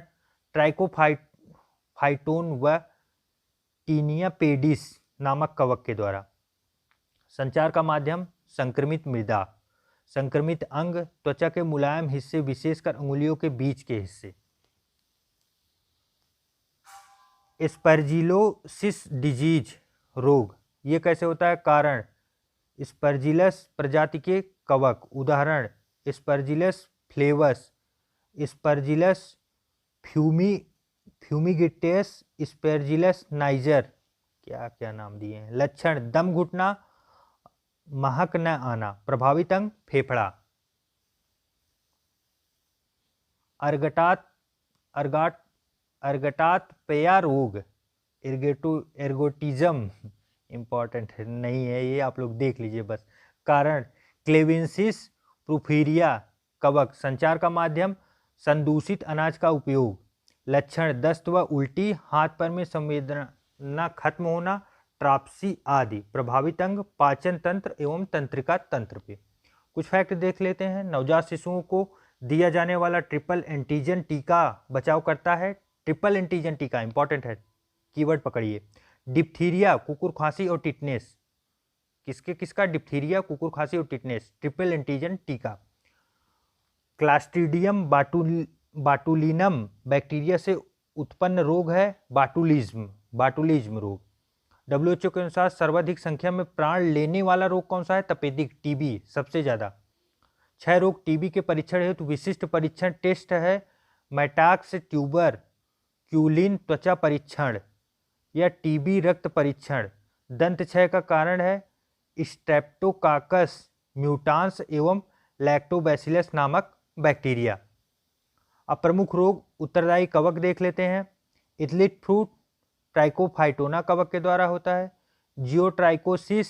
ट्राइकोफाइटोन व टीनिया पेडिस नामक कवक के द्वारा। संचार का माध्यम संक्रमित मृदा, संक्रमित अंग, त्वचा के मुलायम हिस्से विशेषकर अंगुलियों के बीच के हिस्से। एस्परजिलोसिस डिजीज रोग, ये कैसे होता है? कारण स्पर्जिलस प्रजाति के कवक। उदाहरण Aspergillus flavus, Aspergillus fumigatus, Aspergillus niger, क्या क्या नाम दिए हैं। लक्षण दम घुटना, महक न आना, प्रभावित अंग फेफड़ा। अर्गटातपेया रोग, एर्गोटिज्म इंपॉर्टेंट नहीं है ये, आप लोग देख लीजिए बस। कारण क्लेवेंसिस प्रोफीरिया कवक। संचार का माध्यम संदूषित अनाज का उपयोग। लक्षण दस्त व उल्टी, हाथ पैर में संवेदना खत्म होना, ट्राप्सी आदि। प्रभावित अंग पाचन तंत्र एवं तंत्रिका तंत्र पे। कुछ फैक्ट देख लेते हैं। नवजात शिशुओं को दिया जाने वाला ट्रिपल एंटीजन टीका बचाव करता है। ट्रिपल एंटीजन टीका इंपॉर्टेंट है। कीवर्ड पकड़िए। डिप्थीरिया, कुकुर खांसी और टिटनेस, किसका? डिप्थीरिया, कुकुर खांसी और टिटनेस, ट्रिपल एंटीजन टीका। क्लास्ट्रीडियम बाटुलिनम बैक्टीरिया से उत्पन्न रोग है बाटुलिज्म रोग। WHO के अनुसार सर्वाधिक संख्या में प्राण लेने वाला रोग कौन सा है? तपेदिक, टीबी सबसे ज्यादा। 6 रोग टीबी के परीक्षण हेतु विशिष्ट परीक्षण टेस्ट है मैटाक्स ट्यूबर क्यूलिन त्वचा परीक्षण या टीबी रक्त परीक्षण। दंत क्षय का कारण है स्ट्रेप्टोकाकस म्यूटांस एवं लैक्टोबैसिलस नामक बैक्टीरिया। अब प्रमुख रोग उत्तरदायी कवक देख लेते हैं। इथलिट फ्रूट ट्राइकोफाइटोना कवक के द्वारा होता है। जियोट्राइकोसिस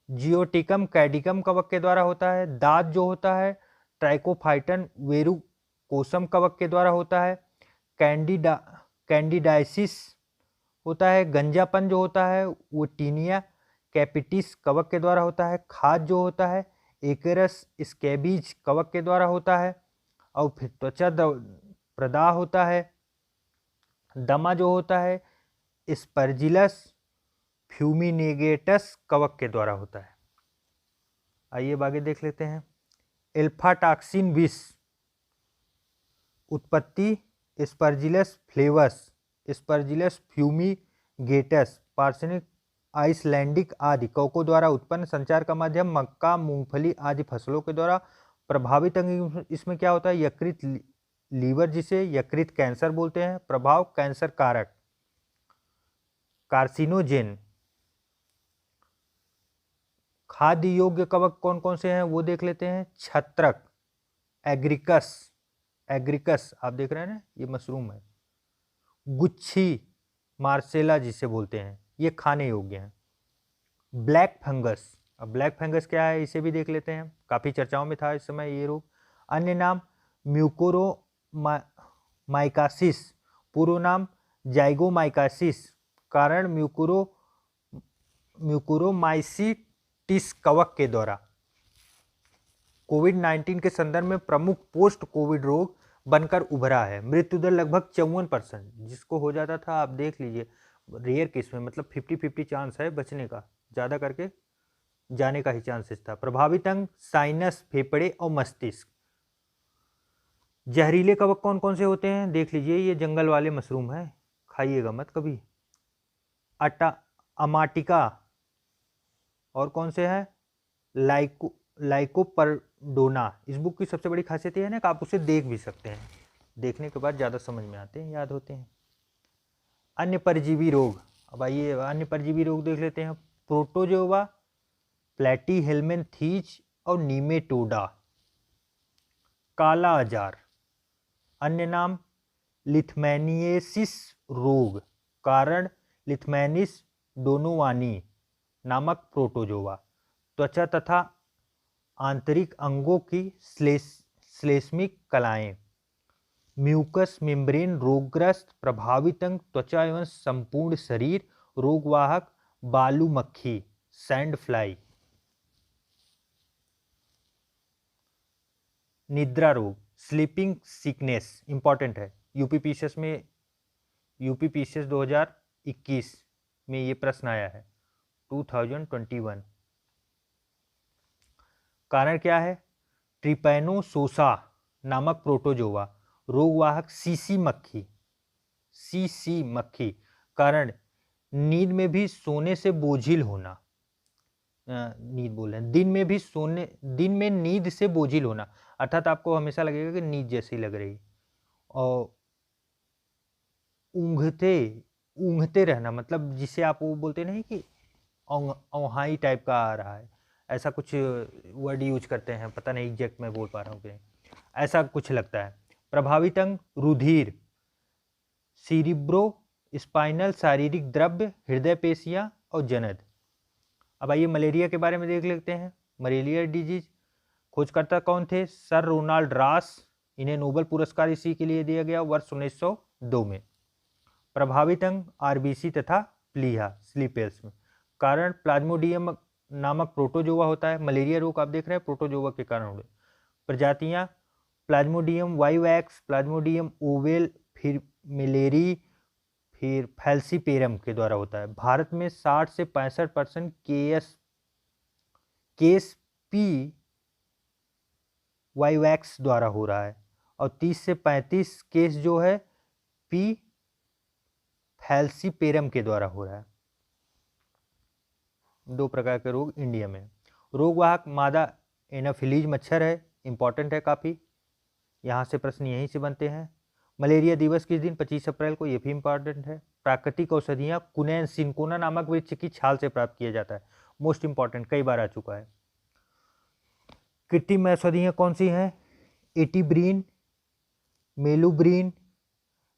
जियोटिकम कैडिकम कवक के द्वारा होता है। दांत जो होता है ट्राइकोफाइटन वेरुकोसम कवक के द्वारा होता है। कैंडिडाइसिस होता है। गंजापन जो होता है वो टीनिया कैपिटिस कवक के द्वारा होता है। खाज जो होता है एकेरस स्कैबीज कवक के द्वारा होता है। और फिर त्वचा प्रदाह होता है। दमा जो होता है स्पर्जिलस फ्यूमिनेगेटस कवक के द्वारा होता है। आइए आगे देख लेते हैं। एल्फाटॉक्सिन विष उत्पत्ति स्पर्जिलस फ्लेवस, स्पर्जिलस फ्यूमिगेटस, पार्सनिक आइसलैंडिक आदि कवकों द्वारा उत्पन्न। संचार का माध्यम मक्का, मूंगफली आदि फसलों के द्वारा। प्रभावित अंग इसमें क्या होता है? यकृत लीवर, जिसे यकृत कैंसर बोलते हैं। प्रभाव कैंसर कारक कार्सिनोजेन। खाद्य योग्य कवक कौन कौन से हैं वो देख लेते हैं। छत्रक एग्रिकस आप देख रहे हैं ना, ये मशरूम है। गुच्छी मार्सेला जिसे बोलते हैं, ये खाने योग्य हैं। ब्लैक फंगस, अब ब्लैक फंगस क्या है इसे भी देख लेते हैं, काफी चर्चाओं में था इस समय ये रोग। अन्य नाम म्यूकोरोमाइकासिस, पूर्व नाम जाइगोमाइकासिस, कारण म्यूकोरोमाइसिटिस कवक के द्वारा। कोविड-19 के संदर्भ में प्रमुख पोस्ट कोविड रोग बनकर उभरा है। मृत्यु दर लगभग 54%, जिसको हो जाता था आप देख लीजिए रेयर केस में, मतलब 50-50 चांस है बचने का, ज्यादा करके जाने का ही चांसेस था। प्रभावित अंग साइनस, फेफड़े और मस्तिष्क। जहरीले कवक कौन कौन से होते हैं देख लीजिए, ये जंगल वाले मशरूम है, खाइएगा मत कभी। अमाटिका, और कौन से हैं? लाइकोपर्डोना। इस बुक की सबसे बड़ी खासियत यह है ना कि आप उसे देख भी सकते हैं, देखने के बाद ज़्यादा समझ में आते हैं, याद होते हैं। अन्य परजीवी रोग, अब आइए अन्य परजीवी रोग देख लेते हैं। प्रोटोजोआ, प्लेटीहेल्मिन्थीज और नीमेटोडा। काला आजार, अन्य नाम लिथमैनियेसिस रोग, कारण लिथमैनिस डोनोवानी नामक प्रोटोजोआ। त्वचा तथा आंतरिक अंगों की श्लेष्मिक कलाएं। म्यूकस मेम्ब्रेन रोगग्रस्त। प्रभावित अंग त्वचा एवं संपूर्ण शरीर। रोगवाहक बालू मक्खी, सैंड फ्लाई। निद्रा रोग, स्लीपिंग सिकनेस, इंपॉर्टेंट है, यूपीपीसीएस 2021 में ये प्रश्न आया है, 2021। कारण क्या है? ट्रिपैनोसोसा नामक प्रोटोजोआ। रोगवाहक सीसी मक्खी। कारण नींद में भी सोने से बोझिल होना, दिन में नींद से बोझिल होना, अर्थात आपको हमेशा लगेगा कि नींद जैसी लग रही, और ऊँघते रहना, मतलब जिसे आप वो बोलते नहीं कि औंहाई टाइप का आ रहा है, ऐसा कुछ वर्ड यूज करते हैं, पता नहीं एग्जैक्ट मैं बोल पा रहा हूँ कि नहीं, ऐसा कुछ लगता है। प्रभावित अंग रुधिर, सीरिब्रो स्पाइनल शारीरिक द्रव्य, हृदय पेशियां और जनद। अब आइए मलेरिया के बारे में देख लेते हैं। मलेरिया डिजीज खोजकर्ता कौन थे? Sir Ronald Ross. इन्हें नोबेल पुरस्कार इसी के लिए दिया गया वर्ष 1902 में। प्रभावित अंग आरबीसी तथा प्लीहा स्लीपेल्स में। कारण प्लाज्मोडियम नामक प्रोटोजोआ होता है। मलेरिया रोग आप देख रहे हैं प्रोटोजोआ के कारण हुए। प्रजातियां प्लाज्मोडियम वाइवैक्स, प्लाज्मोडियम ओवेल, फिर मिलेरी, फिर फैल्सीपेरम के द्वारा होता है। भारत में 60 से 65% केस पी वाईवैक्स द्वारा हो रहा है और 30 से 35 केस जो है पी फैल्सीपेरम के द्वारा हो रहा है। 2 प्रकार के रोग इंडिया में। रोगवाहक मादा एनाफिलीज मच्छर है, इंपॉर्टेंट है काफ़ी, यहाँ से प्रश्न यहीं से बनते हैं। मलेरिया दिवस किस दिन? 25 अप्रैल को, ये भी इंपॉर्टेंट है। प्राकृतिक औषधियाँ कुनैन सिंकोना नामक वृक्ष की छाल से प्राप्त किया जाता है, मोस्ट इंपॉर्टेंट, कई बार आ चुका है। कृत्रिम औषधियाँ कौन सी हैं? एटिब्रीन, मेलुब्रीन,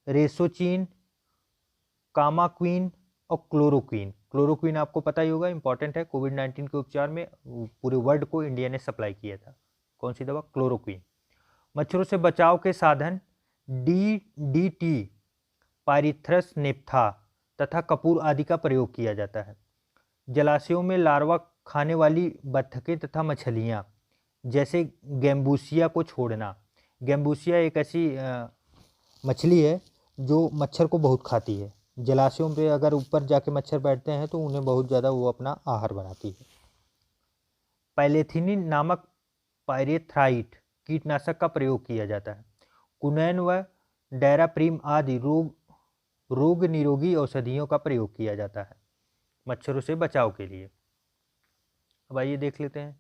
रेसोचिन, कामाक्विन और क्लोरोक्विन। क्लोरोक्विन आपको पता ही होगा, इंपॉर्टेंट है, कोविड-19 के उपचार में पूरे वर्ल्ड को इंडिया ने सप्लाई किया था। कौन सी दवा? क्लोरोक्विन। मच्छरों से बचाव के साधन DDT, पायरिथ्रस नेप्था तथा कपूर आदि का प्रयोग किया जाता है। जलाशयों में लार्वा खाने वाली बत्तखें तथा मछलियाँ जैसे गैम्बूसिया को छोड़ना। गैम्बूसिया एक ऐसी मछली है जो मच्छर को बहुत खाती है। जलाशयों पे अगर ऊपर जाके मच्छर बैठते हैं तो उन्हें बहुत ज़्यादा वो अपना आहार बनाती है। पैलेथिनिन नामक पायरेथ्राइट कीटनाशक का प्रयोग किया जाता है। कुनैन व डायराप्रिम आदि रोग निरोगी औषधियों का प्रयोग किया जाता है मच्छरों से बचाव के लिए। अब आइए देख लेते हैं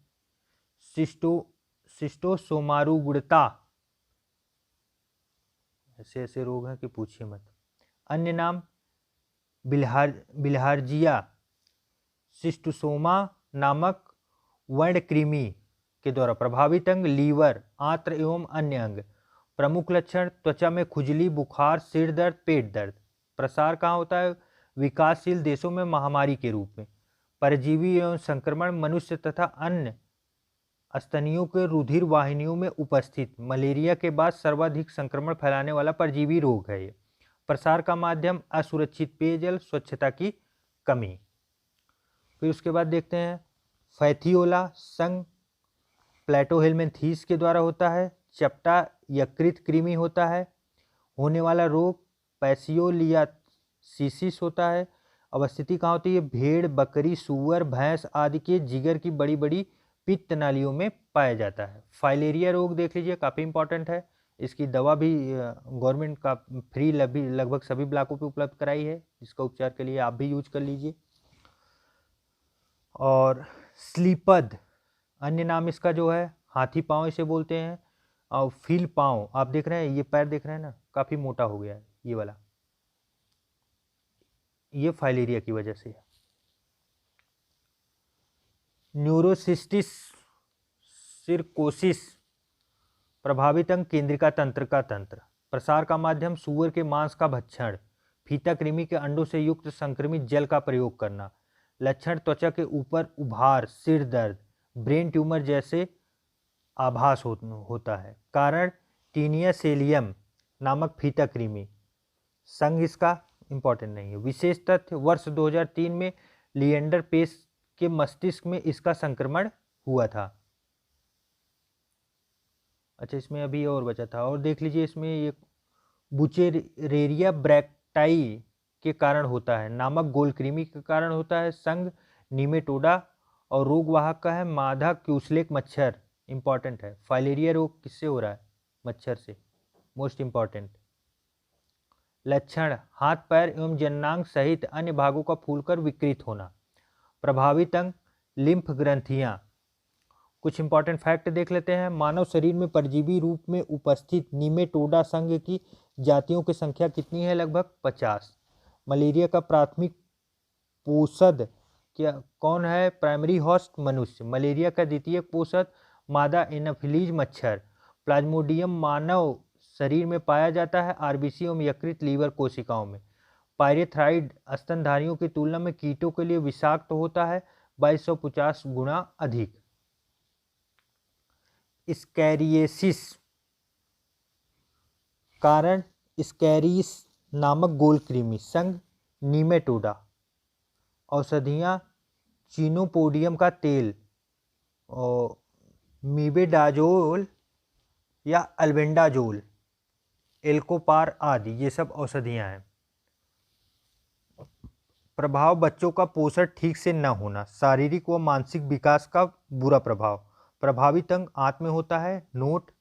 सिस्टोसोमारुगुड़ता, ऐसे ऐसे रोग हैं कि पूछिए मत। अन्य नाम बिल्हार्जिया सिस्टोसोमा नामक वर्णकृमि के द्वारा प्रभावित अंग लीवर, आंत्र एवं अन्य अंग। प्रमुख लक्षण त्वचा में खुजली, बुखार, सिर दर्द, पेट दर्द। प्रसार कहाँ होता है? विकासशील देशों में महामारी के रूप में। परजीवी एवं संक्रमण मनुष्य तथा अन्य स्तनियों के रुधिर वाहिनियों में उपस्थित मलेरिया के बाद सर्वाधिक संक्रमण फैलाने वाला परजीवी रोग है ये। प्रसार का माध्यम असुरक्षित पेयजल, स्वच्छता की कमी। फिर उसके बाद देखते हैं फैथियोला संघ प्लेटोहेलमिन्थीस के द्वारा होता है। चपटा यकृत कृमि होता है। होने वाला रोग पैसियोलियासिस होता है। अवस्थिति कहाँ होती है? भेड़, बकरी, सूअर, भैंस आदि के जिगर की बड़ी बड़ी पित्त नालियों में पाया जाता है। फाइलेरिया रोग देख लीजिए, काफ़ी इंपॉर्टेंट है। इसकी दवा भी गवर्नमेंट का फ्री लगभग सभी ब्लॉकों पे उपलब्ध कराई है, जिसका उपचार के लिए आप भी यूज कर लीजिए। और स्लीपद अन्य नाम इसका जो है हाथी पाँव इसे बोलते हैं। और फील पाँव, आप देख रहे हैं ये पैर देख रहे हैं ना, काफ़ी मोटा हो गया है ये वाला, ये फाइलेरिया की वजह से है। न्यूरोसिस्टिस सिरकोसिस प्रभावित अंग केंद्रिका तंत्र का तंत्र। प्रसार का माध्यम सूअर के मांस का भक्षण। फीता कृमि के अंडों से युक्त संक्रमित जल का प्रयोग करना। लक्षण त्वचा के ऊपर उभार, सिर दर्द, ब्रेन ट्यूमर जैसे आभास होता है। कारण टीनिया सेलियम नामक फीता कृमि। संघ इसका इंपॉर्टेंट नहीं है। विशेष तथ्य वर्ष 2003 में लिएंडर पेस के मस्तिष्क में इसका संक्रमण हुआ था। अच्छा, इसमें अभी और बचा था, और देख लीजिए इसमें ये बुचेरेरिया ब्रैक्टाई के कारण होता है, नामक गोल कृमि के कारण होता है। संघ नीमेटोडा और रोग वाहक का है मादा क्यूसलेक मच्छर, इंपॉर्टेंट है। फाइलेरिया रोग किससे हो रहा है? मच्छर से, मोस्ट इंपॉर्टेंट। लक्षण हाथ पैर एवं जननांग सहित अन्य भागों का फूलकर विकृत होना। प्रभावित अंग लिम्फ ग्रंथियां। कुछ इंपॉर्टेंट फैक्ट देख लेते हैं। मानव शरीर में परजीवी रूप में उपस्थित नीमेटोडा संघ की जातियों की संख्या कितनी है? लगभग 50। मलेरिया का प्राथमिक पोषद क्या कौन है? प्राइमरी होस्ट मनुष्य। मलेरिया का द्वितीयक पोषद मादा एनाफिलीज मच्छर। प्लाज्मोडियम मानव शरीर में पाया जाता है आरबीसी एवं यकृत लीवर कोशिकाओं में। पायरेथ्राइड स्तनधारियों की तुलना में कीटों के लिए विषाक्त होता है 2250 गुना अधिक। स्कैरिएसिस कारण स्कैरिस नामक गोल कृमि। संघ नीमेटोडा। औषधियाँ चीनोपोडियम का तेल और मीबेडाजोल या अल्बेंडाजोल, एल्कोपार आदि, ये सब औषधियाँ हैं। प्रभाव बच्चों का पोषण ठीक से न होना, शारीरिक व मानसिक विकास का बुरा प्रभाव। प्रभावित अंग आंत में होता है। नोट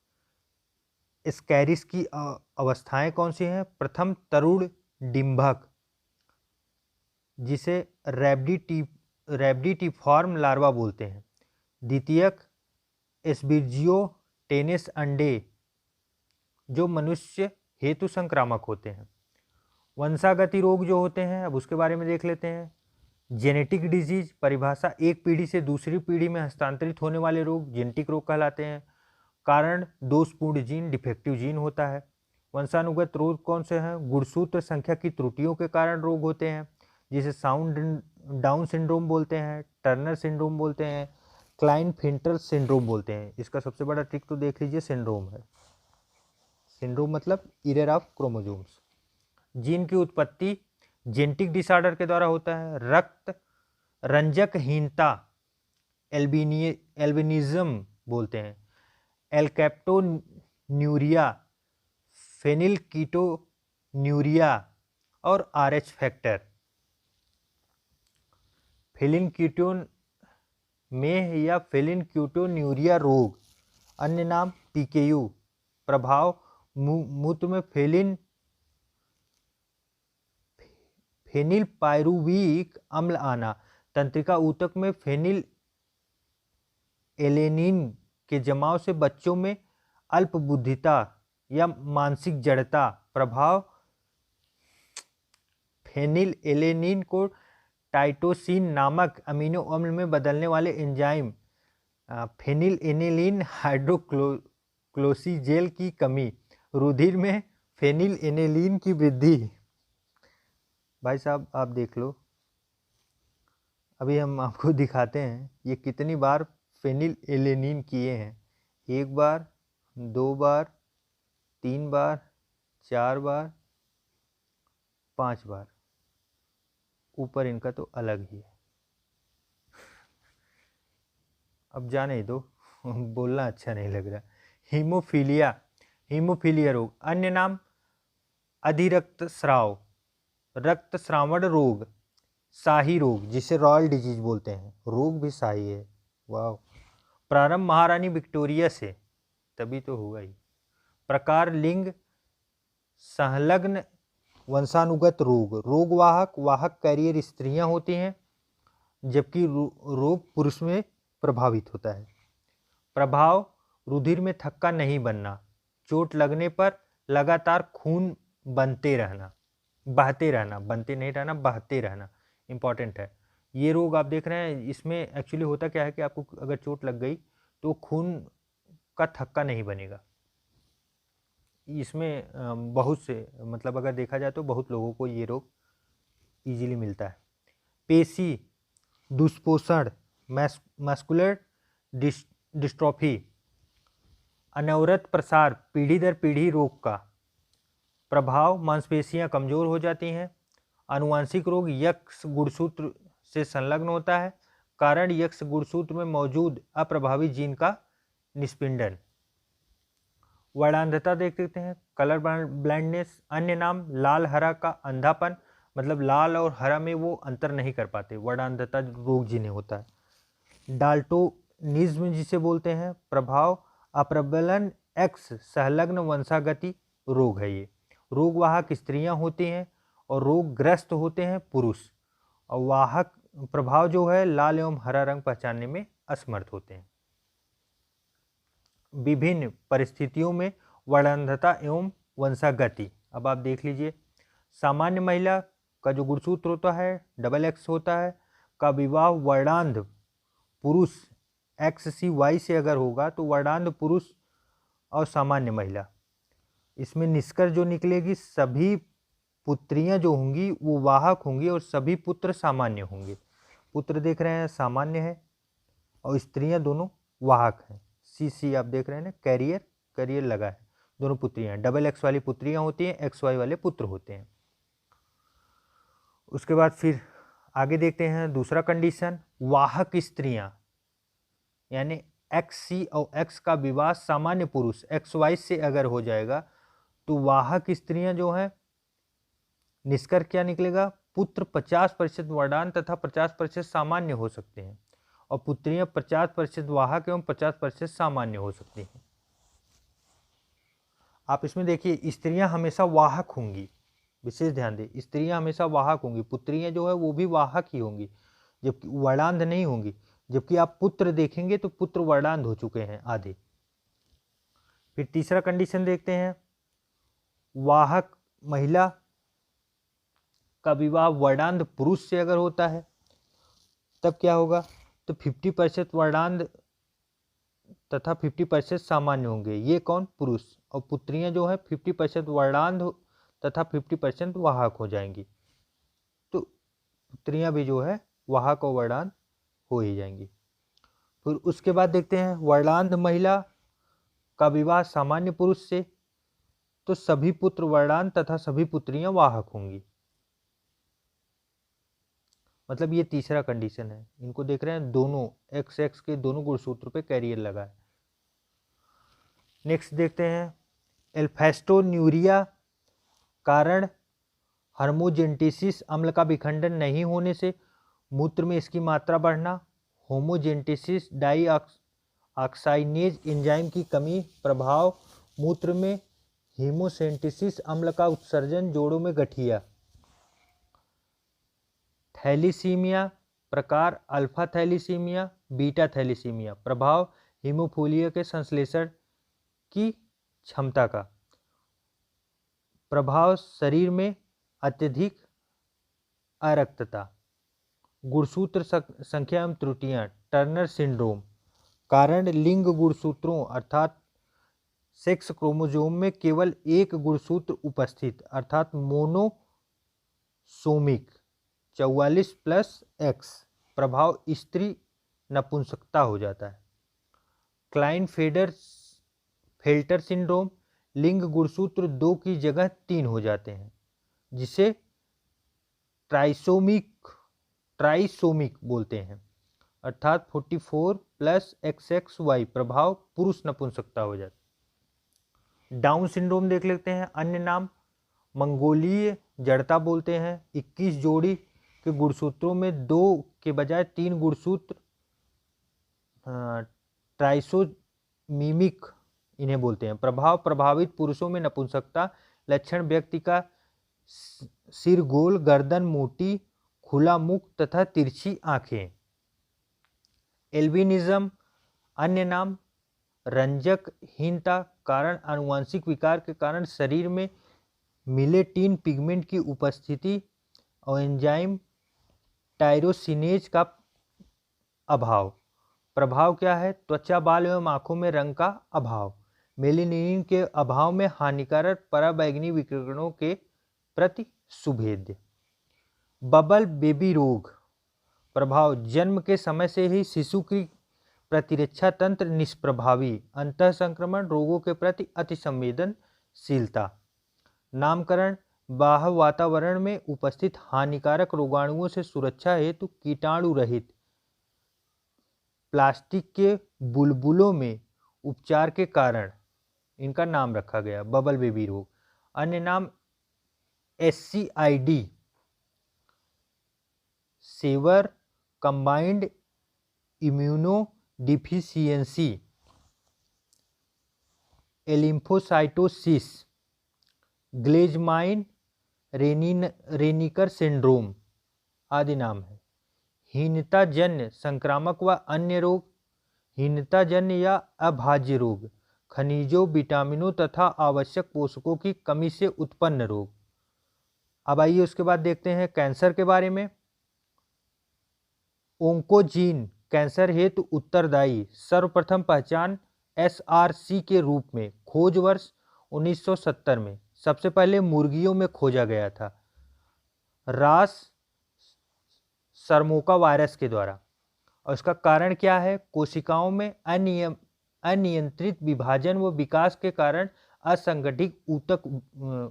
स्कैरिस की अवस्थाएं कौन सी हैं? प्रथम तरुण डिंभक, जिसे रैबिडिटिफॉर्म लार्वा बोलते हैं। द्वितीयक एस्बिर्जियो टेनिस अंडे, जो मनुष्य हेतु संक्रामक होते हैं। वंशागति रोग जो होते हैं, अब उसके बारे में देख लेते हैं। जेनेटिक डिजीज, परिभाषा एक पीढ़ी से दूसरी पीढ़ी में हस्तांतरित होने वाले रोग जेनेटिक रोग कहलाते हैं। कारण दोषपूर्ण जीन, डिफेक्टिव जीन होता है। वंशानुगत रोग कौन से हैं? गुणसूत्र संख्या की त्रुटियों के कारण रोग होते हैं, जिसे डाउन सिंड्रोम बोलते हैं, टर्नर सिंड्रोम बोलते हैं, क्लाइनफिल्टर सिंड्रोम बोलते हैं। इसका सबसे बड़ा ट्रिक तो देख लीजिए, सिंड्रोम है। सिंड्रोम मतलब इरर ऑफ क्रोमोसोम्स। जीन की उत्पत्ति जेनेटिक डिसऑर्डर के द्वारा होता है। रक्त रंजकहीनता, एल्बिनिज्म बोलते हैं। एल्केप्टोन्यूरिया, फेनिलकीटोन्यूरिया और आरएच फैक्टर। फेलिनकीटोन में या फेलिनकीटोन्यूरिया रोग, अन्य नाम पीकेयू। प्रभाव मूत्र में फेनिलपायरुविक अम्ल आना, तंत्रिका ऊतक में फेनिल एलेनिन के जमाव से बच्चों में अल्पबुद्धिता या मानसिक जड़ता। प्रभाव फेनिल एलेनिन को टाइटोसिन नामक अमीनो अम्ल में बदलने वाले एंजाइम फेनिल एनेलिन हाइड्रोक्लोसिजेल की कमी। रुधिर में फेनिल एनेलिन की वृद्धि। भाई साहब आप देख लो, अभी हम आपको दिखाते हैं ये कितनी बार फेनिल एलेनिन किए हैं। 1 बार, 2 बार, 3 बार, 4 बार, 5 बार। ऊपर इनका तो अलग ही है। अब जाने दो, बोलना अच्छा नहीं लग रहा। हीमोफीलिया, हीमोफीलिया रोग, अन्य नाम अधिरक्तस्राव, रक्तस्रावण रोग, शाही रोग, जिसे रॉयल डिजीज बोलते हैं। रोग भी शाही है, वाह। प्रारंभ महारानी विक्टोरिया से, तभी तो हुआ ही। प्रकार लिंग संलग्न वंशानुगत रोग, रोगवाहक वाहक कैरियर स्त्रियां होती हैं, जबकि रोग पुरुष में प्रभावित होता है। प्रभाव रुधिर में थक्का नहीं बनना, चोट लगने पर लगातार खून बहते रहना, बनते नहीं रहना, बहते रहना, इंपॉर्टेंट है। ये रोग आप देख रहे हैं, इसमें एक्चुअली होता क्या है कि आपको अगर चोट लग गई तो खून का थक्का नहीं बनेगा। इसमें बहुत से, मतलब अगर देखा जाए तो बहुत लोगों को ये रोग इजीली मिलता है। पेशी दुष्पोषण, मस्कुलर डिस्ट्रॉफी, अनवरत प्रसार, पीढ़ी दर पीढ़ी रोग का। प्रभाव मांसपेशियां कमजोर हो जाती हैं। आनुवांशिक रोग यक्ष गुणसूत्र से संलग्न होता है। कारण यक्ष गुणसूत्र में मौजूद अप्रभावित जीन का निष्पिंडन। वर्णांधता देख सकते हैं, कलर ब्लाइंडनेस, अन्य नाम लाल हरा का अंधापन, मतलब लाल और हरा में वो अंतर नहीं कर पाते, वर्णांधता रोग जिन्हें होता है। डाल्टोनिज्म जिसे बोलते हैं। प्रभाव अप्रबलन एक्स संलग्न वंशागति रोग है। ये रोगवाहक स्त्रियां होती हैं और रोगग्रस्त होते हैं पुरुष, और वाहक प्रभाव जो है लाल एवं हरा रंग पहचानने में असमर्थ होते हैं। विभिन्न परिस्थितियों में वर्णांधता एवं वंशागति, अब आप देख लीजिए। सामान्य महिला का जो गुणसूत्र होता है XX होता है, का विवाह वर्णांध पुरुष XCY से अगर होगा तो वर्णांध पुरुष और सामान्य महिला, इसमें निष्कर्ष जो निकलेगी सभी पुत्रियां जो होंगी वो वाहक होंगी और सभी पुत्र सामान्य होंगे। पुत्र देख रहे हैं सामान्य है और स्त्रियां दोनों वाहक हैं। CC आप देख रहे हैं ना, कैरियर लगा है, दोनों पुत्रियां। XX वाली पुत्रियां होती हैं, XY वाले पुत्र होते हैं। उसके बाद फिर आगे देखते हैं दूसरा कंडीशन, वाहक स्त्रियां, यानी XC और X का विवाह सामान्य पुरुष XY से अगर हो जाएगा तो वाहक स्त्रियां जो हैं, निष्कर्ष क्या निकलेगा, पुत्र 50% वर्णांध तथा 50% सामान्य हो सकते हैं और पुत्रियां 50% वाहक एवं 50% सामान्य हो सकती हैं। आप इसमें देखिए स्त्रियां हमेशा वाहक होंगी, विशेष ध्यान दें, स्त्रियां हमेशा वाहक होंगी, पुत्रियां जो है वो भी वाहक ही होंगी, जबकि वर्णांध नहीं होंगी। जबकि आप पुत्र देखेंगे तो पुत्र वर्णांध हो चुके हैं आधे। फिर तीसरा कंडीशन देखते हैं, वाहक महिला का विवाह वर्णांध पुरुष से अगर होता है तब क्या होगा, तो 50% वर्णांध तथा 50% सामान्य होंगे। ये कौन, पुरुष। और पुत्रियां जो है 50% वर्णांध तथा 50% वाहक हो जाएंगी। तो पुत्रियां भी जो है वाहक और वर्णांध हो ही जाएंगी। फिर उसके बाद देखते हैं, वर्णांध महिला का विवाह सामान्य पुरुष से, तो सभी पुत्र वर्णांध तथा सभी पुत्रियां वाहक होंगी। मतलब ये तीसरा कंडीशन है। इनको देख रहे हैं, दोनों एक्स एक्स के दोनों गुणसूत्र पे कैरियर लगा है। नेक्स्ट देखते हैं, एल्फेस्टोन्यूरिया कारण होमोजेंटेसिस अम्ल का विखंडन नहीं होने से मूत्र में इसकी मात्रा बढ़ना, होमोजेंटेसिस डाई ऑक्साइनेज एंजाइम की कमी प्रभाव, मूत्र में हीमोसेंटेसिस अम्ल का उत्सर्जन, जोड़ों में गठिया। थैलीसीमिया प्रकार अल्फा थैलीसीमिया, बीटा थैलीसीमिया प्रभाव हीमोफिलिया के संश्लेषण की क्षमता का प्रभाव, शरीर में अत्यधिक अरक्तता। गुणसूत्र संख्या एवं त्रुटियां, टर्नर सिंड्रोम कारण लिंग गुणसूत्रों अर्थात सेक्स क्रोमोसोम में केवल एक गुणसूत्र उपस्थित अर्थात मोनोसोमिक 44+X प्रभाव, स्त्री नपुंसकता हो जाता है। क्लाइनफेल्टर सिंड्रोम लिंग गुणसूत्र 2 की जगह 3 हो जाते हैं, जिसे ट्राइसोमिक बोलते हैं अर्थात 44+XXY प्रभाव, पुरुष नपुंसकता हो जाती है। डाउन सिंड्रोम देख लेते हैं, अन्य नाम मंगोलीय जड़ता बोलते हैं। 21 जोड़ी के गुणसूत्रों में 2 के बजाय 3 गुणसूत्र ट्राइसोमीमिक इन्हें बोलते हैं। प्रभाव प्रभावित पुरुषों में नपुंसकता, लक्षण व्यक्ति का सिर गोल, गर्दन मोटी, खुला मुख तथा तिरछी आंखें। एल्बिनिज्म अन्य नाम रंजकहीनता कारण आनुवंशिक विकार के कारण शरीर में मिलेटिन पिगमेंट की उपस्थिति और एंजाइम टायरोसिनेज का अभाव। प्रभाव क्या है, त्वचा, बाल एवं आंखों में रंग का अभाव। मेलेनिन के अभाव में हानिकारक पराबैंगनी विकिरणों के प्रति सुभेद्य। बबल बेबी रोग प्रभाव, जन्म के समय से ही शिशु की प्रतिरक्षा तंत्र निष्प्रभावी, अंतः संक्रमण रोगों के प्रति अति संवेदनशीलता। नामकरण, बाह्य वातावरण में उपस्थित हानिकारक रोगाणुओं से सुरक्षा हेतु कीटाणु रहित प्लास्टिक के बुलबुलों में उपचार के कारण इनका नाम रखा गया बबल बेबी रोग। अन्य नाम SCID severe combined immunodeficiency, alymphocytosis, Glanzmann Riniker syndrome आदि नाम है। हीनताजन्य संक्रामक व अन्य रोग, हीनताजन्य या अभाज्य रोग, खनिजों, विटामिनों तथा आवश्यक पोषकों की कमी से उत्पन्न रोग। अब आइए उसके बाद देखते हैं कैंसर के बारे में। ओंकोजीन कैंसर हेतु उत्तरदायी सर्वप्रथम पहचान SRC के रूप में खोज वर्ष 1970 में सबसे पहले मुर्गियों में खोजा गया था, रास सरमोका वायरस के द्वारा। और इसका कारण क्या है, कोशिकाओं में अनियंत्रित विभाजन व विकास के कारण असंगठित ऊतक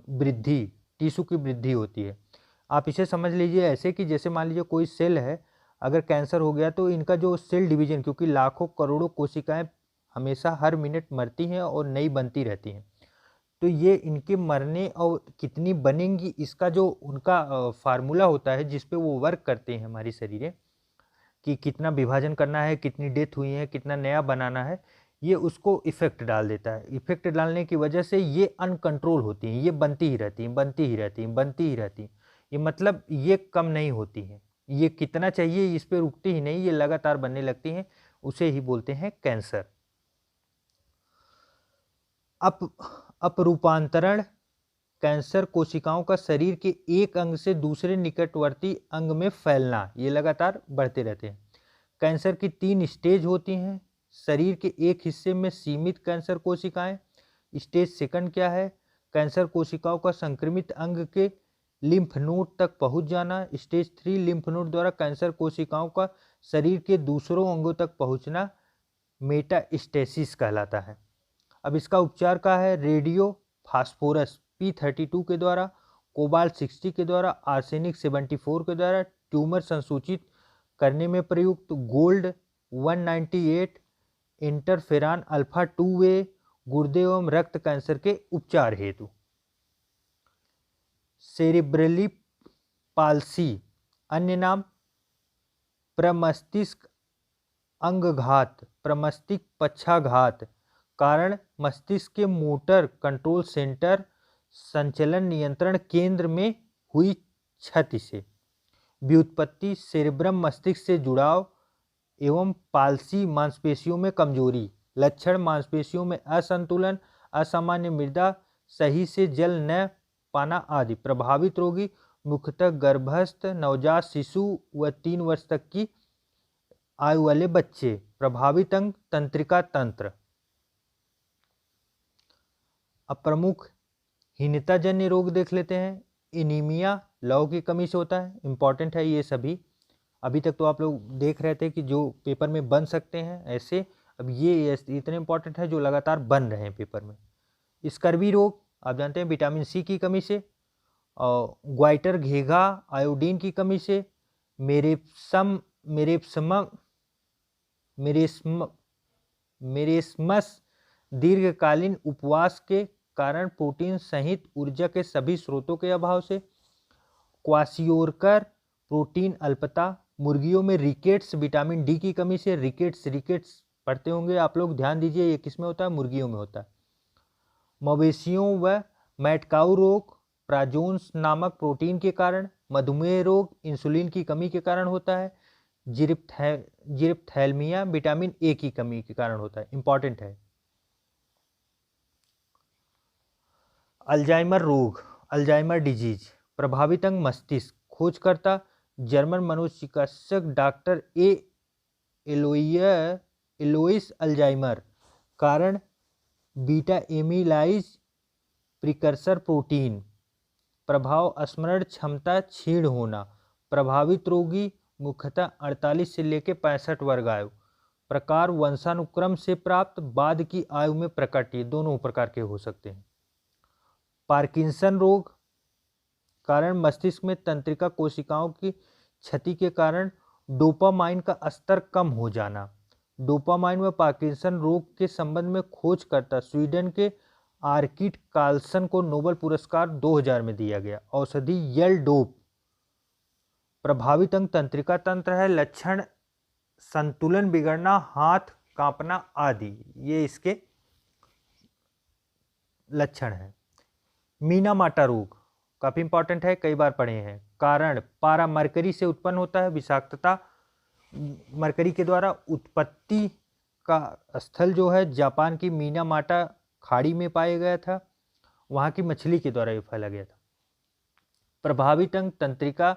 वृद्धि, टिश्यू की वृद्धि होती है। आप इसे समझ लीजिए ऐसे कि जैसे मान लीजिए कोई सेल है, अगर कैंसर हो गया तो इनका जो सेल डिवीजन, क्योंकि लाखों करोड़ों कोशिकाएं हमेशा हर मिनट मरती हैं और नई बनती रहती हैं, तो ये इनके मरने और कितनी बनेंगी इसका जो उनका फार्मूला होता है जिस पे वो वर्क करते हैं हमारी शरीर कि कितना विभाजन करना है, कितनी डेथ हुई है, कितना नया बनाना है, ये उसको इफेक्ट डाल देता है। इफेक्ट डालने की वजह से ये अनकंट्रोल होती हैं, ये बनती ही रहती हैं, बनती ही रहती हैं, बनती ही रहती हैं। ये मतलब ये कम नहीं होती हैं, ये कितना चाहिए इस पे रुकती ही नहीं, ये लगातार बनने लगती हैं, उसे ही बोलते हैं कैंसर। अपरूपांतरण कैंसर कोशिकाओं का शरीर के एक अंग से दूसरे निकटवर्ती अंग में फैलना, ये लगातार बढ़ते रहते हैं। कैंसर की 3 स्टेज होती हैं। शरीर के एक हिस्से में सीमित कैंसर कोशिकाएं। स्टेज सेकंड क्या है? कैंसर कोशिकाओं का संक्रमित अंग के लिम्फ नोड तक पहुंच जाना। स्टेज 3 लिम्फ नोड द्वारा कैंसर कोशिकाओं का शरीर के दूसरों अंगों तक पहुंचना मेटास्टेसिस कहलाता है। अब इसका उपचार क्या है? रेडियो फास्फोरस P32 के द्वारा, कोबाल्ट 60 के द्वारा, आर्सेनिक 74 के द्वारा, ट्यूमर संसूचित करने में प्रयुक्त गोल्ड 198, इंटरफेरान अल्फा 2A, गुर्दे एवं रक्त कैंसर के उपचार हेतु। सेरेब्रली पाल्सी अन्य नाम प्रमस्तिष्क अंगघात, प्रमस्तिष्क पक्षाघात, कारण मस्तिष्क के मोटर कंट्रोल सेंटर संचलन नियंत्रण केंद्र में हुई क्षति से। व्युत्पत्ति सेरेब्रम मस्तिष्क से जुड़ाव एवं पाल्सी मांसपेशियों में कमजोरी। लक्षण मांसपेशियों में असंतुलन, असामान्य मृदा, सही से जल न पाना आदि। प्रभावित रोगी मुख्यतः गर्भस्थ नवजात शिशु व 3 वर्ष तक की आयु वाले बच्चे। प्रभावित अंग तंत्रिका तंत्र। अब प्रमुख हीनताजन्य रोग देख लेते हैं। एनीमिया लौह की कमी से होता है, इंपॉर्टेंट है ये सभी। अभी तक तो आप लोग देख रहे थे कि जो पेपर में बन सकते हैं ऐसे, अब ये इतने इंपॉर्टेंट है जो लगातार बन रहे हैं पेपर में। स्कर्वी रोग आप जानते हैं विटामिन सी की कमी से, और ग्वाइटर घेघा आयोडीन की कमी से, मेरेस्मस दीर्घकालीन उपवास के कारण प्रोटीन सहित ऊर्जा के सभी स्रोतों के अभाव से, क्वासियोरकर प्रोटीन अल्पता, मुर्गियों में रिकेट्स विटामिन डी की कमी से। रिकेट्स पढ़ते होंगे आप लोग, ध्यान दीजिए ये किस में होता है? मुर्गियों में होता है। मवेशियों व मैटकाउ रोग प्राजोन्स नामक प्रोटीन के कारण। मधुमेह रोग इंसुलिन की कमी के कारण होता है। जिरिप्थैल्मिया विटामिन ए की कमी के कारण होता है, इंपॉर्टेंट है। अल्जाइमर रोग, अल्जाइमर डिजीज, प्रभावित अंग मस्तिष्क। खोजकर्ता जर्मन मनोचिकित्सक डॉक्टर एलोइस अल्जाइमर। कारण बीटा एमिलाइज प्रिकर्सर प्रोटीन। प्रभाव स्मरण क्षमता क्षीण होना। प्रभावित रोगी मुख्यतः 48 से लेकर 65 वर्ग आयु। प्रकार वंशानुक्रम से प्राप्त, बाद की आयु में प्रकट, ये दोनों प्रकार के हो सकते हैं। पार्किंसन रोग कारण मस्तिष्क में तंत्रिका कोशिकाओं की क्षति के कारण डोपामाइन का स्तर कम हो जाना। डोपामाइन व पार्किंसन रोग के संबंध में खोजकर्ता स्वीडन के आर्किड कार्लसन को नोबेल पुरस्कार 2000 में दिया गया। औषधि यल डोप। प्रभावित अंग तंत्रिका तंत्र है। लक्षण संतुलन बिगड़ना, हाथ कांपना आदि, ये इसके लक्षण हैं। मीना-माटा रोग काफी इंपॉर्टेंट है, कई बार पढ़े हैं। कारण पारा मरकरी से उत्पन्न होता है। विषाक्तता मरकरी के द्वारा। उत्पत्ति का स्थल जो है जापान की मीना-माटा खाड़ी में पाया गया था, वहाँ की मछली के द्वारा ये फैला गया था। प्रभावित अंग तंत्रिका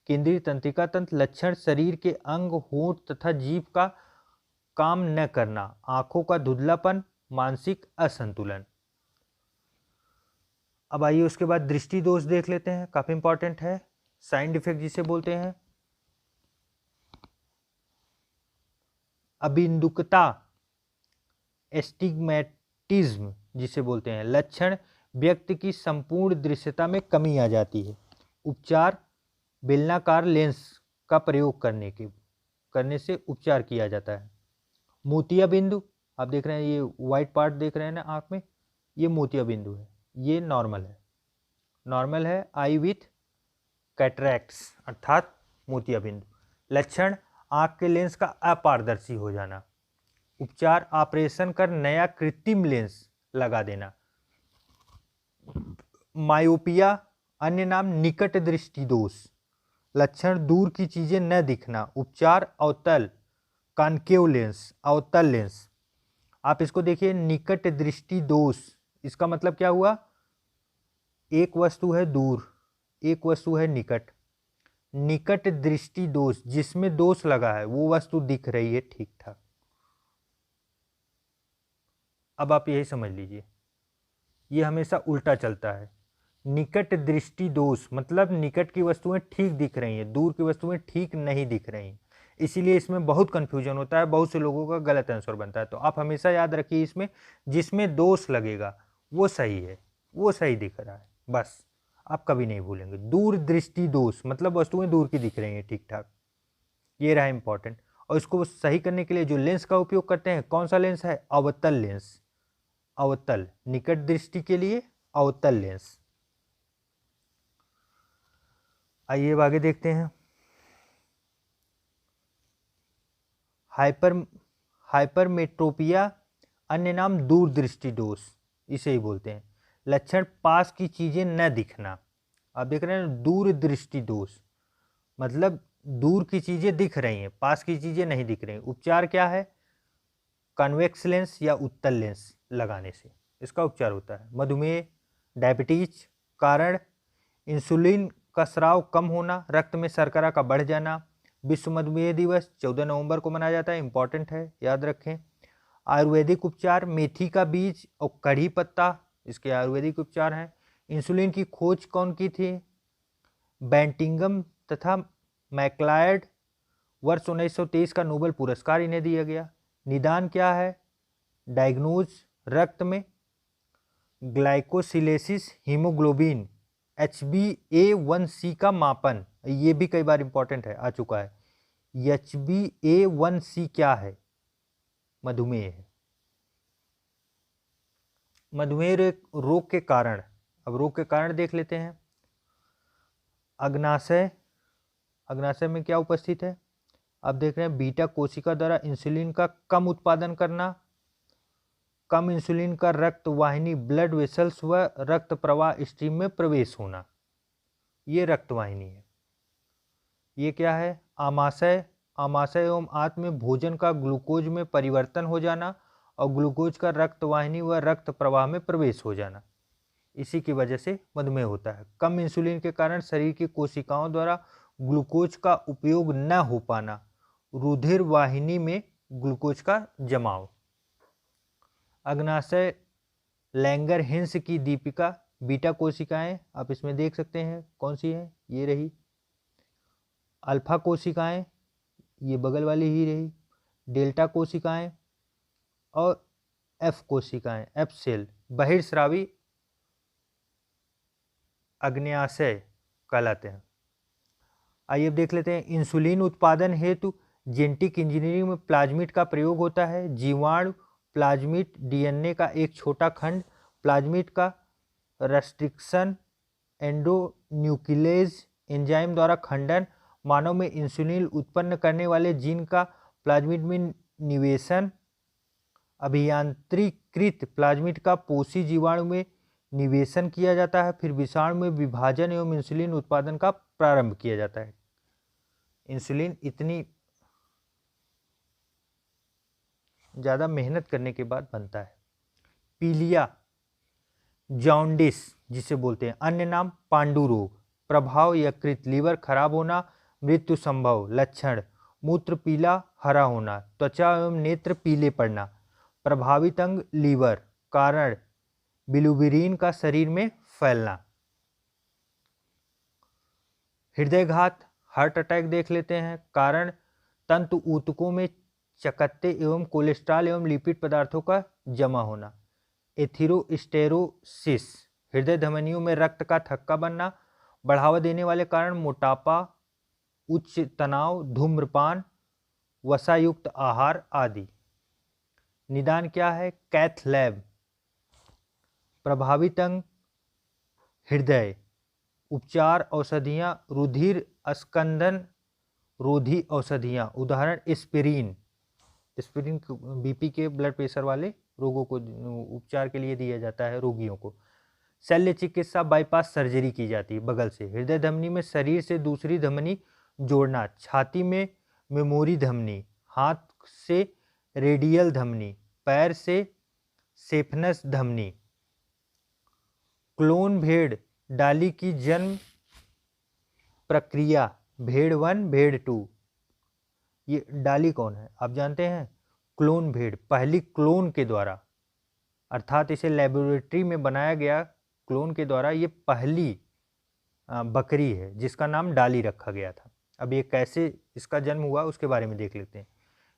केंद्रीय तंत्रिका तंत्र। लक्षण शरीर के अंग, होंठ तथा जीभ का काम न करना, आंखों का धुंधलापन, मानसिक असंतुलन। अब आइए उसके बाद दृष्टि दोष देख लेते हैं, काफी इंपॉर्टेंट है। साइन डिफेक्ट जिसे बोलते हैं। अबिंदुकता एस्टिग्मेटिज्म जिसे बोलते हैं। लक्षण व्यक्ति की संपूर्ण दृश्यता में कमी आ जाती है। उपचार बेलनाकार लेंस का प्रयोग करने से उपचार किया जाता है। मोतिया बिंदु आप देख रहे हैं, ये व्हाइट पार्ट देख रहे हैं ना आंख में, ये मोतिया बिंदु है। ये नॉर्मल है आई विथ कैटरैक्ट्स अर्थात मोतियाबिंदु। लक्षण आँख के लेंस का अपारदर्शी हो जाना। उपचार ऑपरेशन कर नया कृत्रिम लेंस लगा देना। मायोपिया अन्य नाम निकट दृष्टि दोष। लक्षण दूर की चीजें न दिखना। उपचार अवतल कॉन्केव लेंस, अवतल लेंस। आप इसको देखिए, निकट दृष्टि दोष, इसका मतलब क्या हुआ? एक वस्तु है दूर, एक वस्तु है निकट। निकट दृष्टि दोष, जिसमें दोष लगा है वो वस्तु दिख रही है ठीक ठाक। अब आप यही समझ लीजिए, ये हमेशा उल्टा चलता है। निकट दृष्टि दोष मतलब निकट की वस्तुएं ठीक दिख रही हैं, दूर की वस्तुएं ठीक नहीं दिख रही हैं। इसीलिए इसमें बहुत कंफ्यूजन होता है, बहुत से लोगों का गलत आंसर बनता है। तो आप हमेशा याद रखिए, इसमें जिसमें दोष लगेगा वो सही है, वो सही दिख रहा है, बस आप कभी नहीं भूलेंगे। दूर दृष्टि दोष मतलब वस्तुएं दूर की दिख रही हैं ठीक ठाक, ये रहा इंपॉर्टेंट। और इसको सही करने के लिए जो लेंस का उपयोग करते हैं, कौन सा लेंस है? अवतल लेंस। अवतल, निकट दृष्टि के लिए अवतल लेंस। आइए अब आगे देखते हैं। हाइपरमेट्रोपिया अन्य नाम दूरदृष्टि दोष, इसे ही बोलते हैं। लक्षण पास की चीजें न दिखना। आप देख रहे हैं दूरदृष्टि दोष मतलब दूर की चीजें दिख रही हैं, पास की चीजें नहीं दिख रही। उपचार क्या है? कन्वेक्स लेंस या उत्तल लेंस लगाने से इसका उपचार होता है। मधुमेह, डायबिटीज कारण इंसुलिन का स्राव कम होना, रक्त में शर्करा का बढ़ जाना। विश्व मधुमेह दिवस 14 नवंबर को मनाया जाता है, इंपॉर्टेंट है, याद रखें। आयुर्वेदिक उपचार, मेथी का बीज और कढ़ी पत्ता इसके आयुर्वेदिक उपचार हैं। इंसुलिन की खोज कौन की थी? बेंटिंगम तथा मैक्लायड। वर्ष 1923 का नोबेल पुरस्कार इन्हें दिया गया। निदान क्या है? डायग्नोज रक्त में ग्लाइकोसिलेसिस, हीमोग्लोबिन, HbA1c का मापन, ये भी कई बार इंपॉर्टेंट है, आ चुका है। HbA1c क्या है? मधुमेह है। मधुमेह रोग के कारण, अब रोग के कारण देख लेते हैं। अग्नाशय, अग्नाशय में क्या उपस्थित है? आप देख रहे हैं बीटा कोशिका द्वारा इंसुलिन का कम उत्पादन करना, कम इंसुलिन का रक्त वाहिनी ब्लड वेसल्स व रक्त प्रवाह स्ट्रीम में प्रवेश होना, ये रक्त वाहिनी है। ये क्या है? आमाशय, आमाशय एवं आंत में भोजन का ग्लूकोज में परिवर्तन हो जाना और ग्लूकोज का रक्त वाहिनी व रक्त प्रवाह में प्रवेश हो जाना, इसी की वजह से मधुमेह होता है। कम इंसुलिन के कारण शरीर की कोशिकाओं द्वारा ग्लूकोज का उपयोग न हो पाना, रुधिर वाहिनी में ग्लूकोज का जमाव। अग्नाशय लैंगर हिंस की दीपिका, बीटा कोशिकाएं आप इसमें देख सकते हैं कौन सी है, ये रही। अल्फा कोशिकाएं ये बगल वाली ही रही। डेल्टा कोशिकाएं और एफ कोशिकाएं, एफ सेल बहिर्स्रावी अग्न्याशय कहलाते हैं। आइए अब देख लेते हैं। इंसुलिन उत्पादन हेतु जेनेटिक इंजीनियरिंग में प्लाज्मिड का प्रयोग होता है। जीवाणु प्लाज्मिड डीएनए का एक छोटा खंड, प्लाज्मिड का रेस्ट्रिक्शन एंडोन्यूक्लियेज एंजाइम द्वारा खंडन, मानव में इंसुलिन उत्पन्न करने वाले जीन का प्लाज्मिड में निवेशन, अभियांत्रिकृत प्लाज्मिड का पोषी जीवाणु में निवेशन किया जाता है, फिर विषाणु में विभाजन एवं इंसुलिन उत्पादन का प्रारंभ किया जाता है। इंसुलिन इतनी ज़्यादा मेहनत करने के बाद बनता है। पीलिया, जॉन्डिस जिसे बोलते हैं, अन्य नाम पांडु रोग, प्रभाव यकृत, लीवर खराब होना, मृत्यु संभव। लक्षण मूत्र पीला हरा होना, त्वचा एवं नेत्र पीले पड़ना। प्रभावित अंग लीवर, कारण बिलुबिरीन का शरीर में फैलना। हृदयघात हार्ट अटैक देख लेते हैं। कारण तंतु ऊतकों में चकत्ते एवं कोलेस्ट्रॉल एवं लिपिड पदार्थों का जमा होना। एथेरोस्क्लेरोसिस, हृदय धमनियों में रक्त का थक्का बनना। बढ़ावा देने वाले कारण मोटापा, उच्च तनाव, धूम्रपान, वसायुक्त आहार आदि। निदान क्या है? Cath lab. प्रभावित अंग हृदय, उपचार औषधियाँ, रुधिर अस्कंदन रोधी औषधियाँ, उदाहरण एस्पिरिन। एस्पिरिन बीपी के ब्लड प्रेशर वाले रोगों को उपचार के लिए दिया जाता है रोगियों को। शल्य चिकित्सा, बाईपास सर्जरी की जाती है बगल से। हृदय धमनी में शरीर से दूसरी धमनी जोड़ना, छाती में मेमोरी धमनी, हाथ से रेडियल धमनी, पैर से सेफनस धमनी। क्लोन भेड़ डाली की जन्म प्रक्रिया, भेड़ 1 भेड़ 2। ये डाली कौन है आप जानते हैं? क्लोन भेड़, पहली क्लोन के द्वारा, अर्थात इसे लेबोरेटरी में बनाया गया क्लोन के द्वारा ये पहली बकरी है जिसका नाम डाली रखा गया था। अब ये कैसे इसका जन्म हुआ उसके बारे में देख लेते हैं।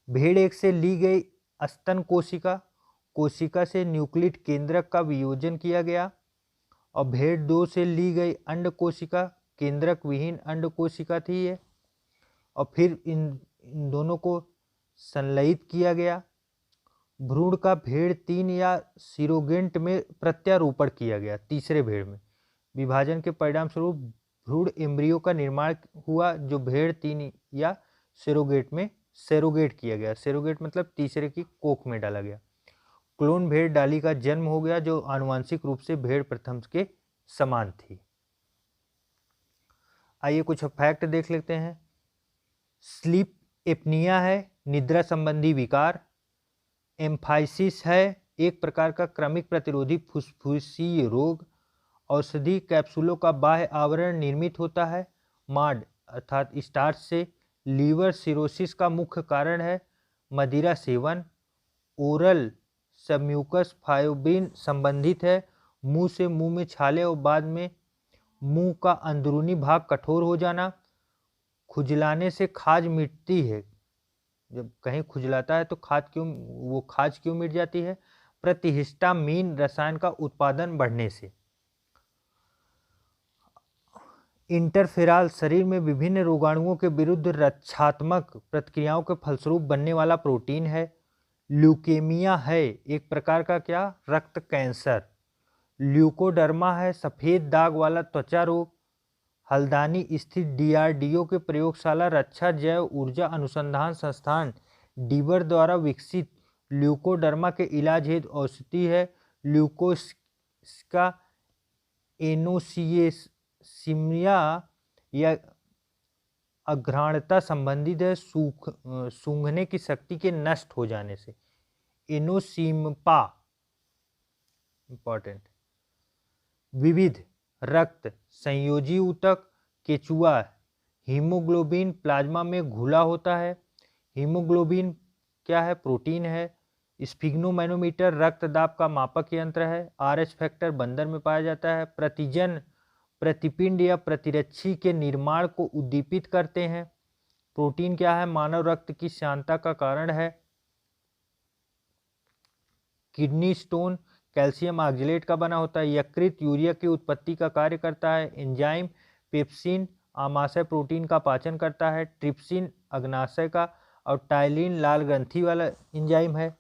भेड़ 1 से ली गई स्तन कोशिका, कोशिका से न्यूक्लिड केंद्रक का वियोजन किया गया, और भेड़ 2 से ली गई अंड कोशिका, केंद्रक विहीन अंड कोशिका थी ये, और फिर इन दोनों को संलयित किया गया। भ्रूण का भेड़ 3 या सिरोगेंट में प्रत्यारोपण किया गया। तीसरे भेड़ में विभाजन के परिणाम स्वरूप भ्रूण एम्ब्रियो का निर्माण हुआ, जो भेड़ 3 या सेरोगेट में सेरोगेट किया गया। सेरोगेट मतलब तीसरे की कोख में डाला गया। क्लोन भेड़ डाली का जन्म हो गया, जो आनुवांशिक रूप से भेड़ प्रथम के समान थी। आइए कुछ फैक्ट देख लेते हैं। स्लीप एपनिया है निद्रा संबंधी विकार। एम्फाइसिस है एक प्रकार का क्रमिक प्रतिरोधी फुफ्फुसीय रोग। औषधि कैप्सूलों का बाह्य आवरण निर्मित होता है माड अर्थात स्टार्च से। लीवर सिरोसिस का मुख्य कारण है मदिरा सेवन। ओरल सबम्यूकस फाइब्रिन संबंधित है मुंह से मुंह में छाले और बाद में मुंह का अंदरूनी भाग कठोर हो जाना। खुजलाने से खाज मिटती है, जब कहीं खुजलाता है तो खाज क्यों मिट जाती है? प्रतिहिस्टामीन रसायन का उत्पादन बढ़ने से। इंटरफेराल शरीर में विभिन्न रोगाणुओं के विरुद्ध रक्षात्मक प्रतिक्रियाओं के फलस्वरूप बनने वाला प्रोटीन है। ल्यूकेमिया है एक प्रकार का क्या? रक्त कैंसर। ल्यूकोडर्मा है सफेद दाग वाला त्वचा रोग। हल्द्वानी स्थित डीआरडीओ के प्रयोगशाला रक्षा जैव ऊर्जा अनुसंधान संस्थान डीबर द्वारा विकसित ल्यूकोडर्मा के इलाज हेतु औषधि है ल्यूकोस्का एनोसिएसिमिया या अघ्राणता संबंधित है सूंघने की शक्ति के नष्ट हो जाने से। एनोसिम्पा इंपॉर्टेंट। विविध रक्त संयोजी ऊतक केचुआ। हीमोग्लोबिन प्लाज्मा में घुला होता है। हीमोग्लोबिन क्या है? प्रोटीन है। स्फिग्नोमैनोमीटर रक्त दाब का मापक यंत्र है। आरएच फैक्टर बंदर में पाया जाता है। प्रतिजन प्रतिपिंड या प्रतिरक्षी के निर्माण को उद्दीपित करते हैं। प्रोटीन क्या है? मानव रक्त की श्यानता का कारण है। किडनी स्टोन कैल्शियम ऑक्जेलेट का बना होता है। यकृत यूरिया की उत्पत्ति का कार्य करता है। एंजाइम पेप्सिन आमाशय प्रोटीन का पाचन करता है। ट्रिप्सिन अग्नाशय का, और टाइलिन लाल ग्रंथि वाला एंजाइम है।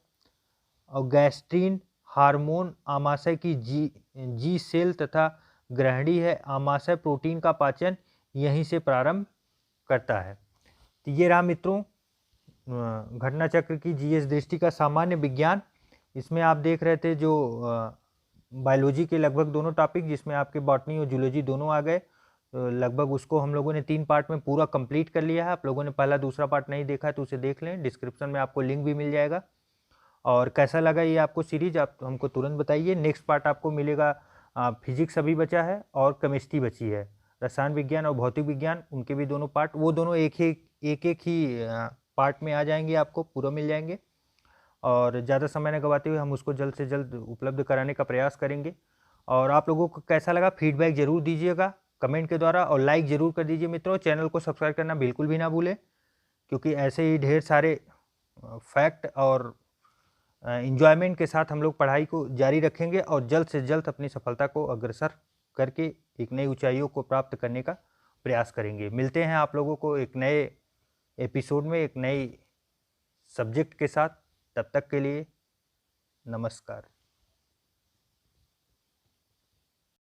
और गैस्ट्रीन हार्मोन आमाशय की जी सेल तथा ग्रहणी है। आमाशय प्रोटीन का पाचन यहीं से प्रारंभ करता है। तो ये रहा मित्रों घटना चक्र की जीएस दृष्टि का सामान्य विज्ञान। इसमें आप देख रहे थे जो बायोलॉजी के लगभग दोनों टॉपिक, जिसमें आपके बॉटनी और जूलॉजी दोनों आ गए। तो लगभग उसको हम लोगों ने 3 पार्ट में पूरा कंप्लीट कर लिया है। आप लोगों ने पहला दूसरा पार्ट नहीं देखा है तो उसे देख लें, डिस्क्रिप्शन में आपको लिंक भी मिल जाएगा। और कैसा लगा ये आपको सीरीज, आप हमको तुरंत बताइए। नेक्स्ट पार्ट आपको मिलेगा फिजिक्स अभी बचा है और केमिस्ट्री बची है। रसायन विज्ञान और भौतिक विज्ञान उनके भी दोनों पार्ट, वो दोनों एक ही पार्ट में आ जाएंगे, आपको पूरा मिल जाएंगे। और ज़्यादा समय न गवाते हुए हम उसको जल्द से जल्द उपलब्ध कराने का प्रयास करेंगे। और आप लोगों को कैसा लगा फीडबैक जरूर दीजिएगा कमेंट के द्वारा, और लाइक ज़रूर कर दीजिए मित्रों। चैनल को सब्सक्राइब करना बिल्कुल भी ना भूलें, क्योंकि ऐसे ही ढेर सारे फैक्ट और एंजॉयमेंट के साथ हम लोग पढ़ाई को जारी रखेंगे और जल्द से जल्द अपनी सफलता को अग्रसर करके एक नई ऊंचाइयों को प्राप्त करने का प्रयास करेंगे। मिलते हैं आप लोगों को एक नए एपिसोड में एक नई सब्जेक्ट के साथ। तब तक के लिए नमस्कार।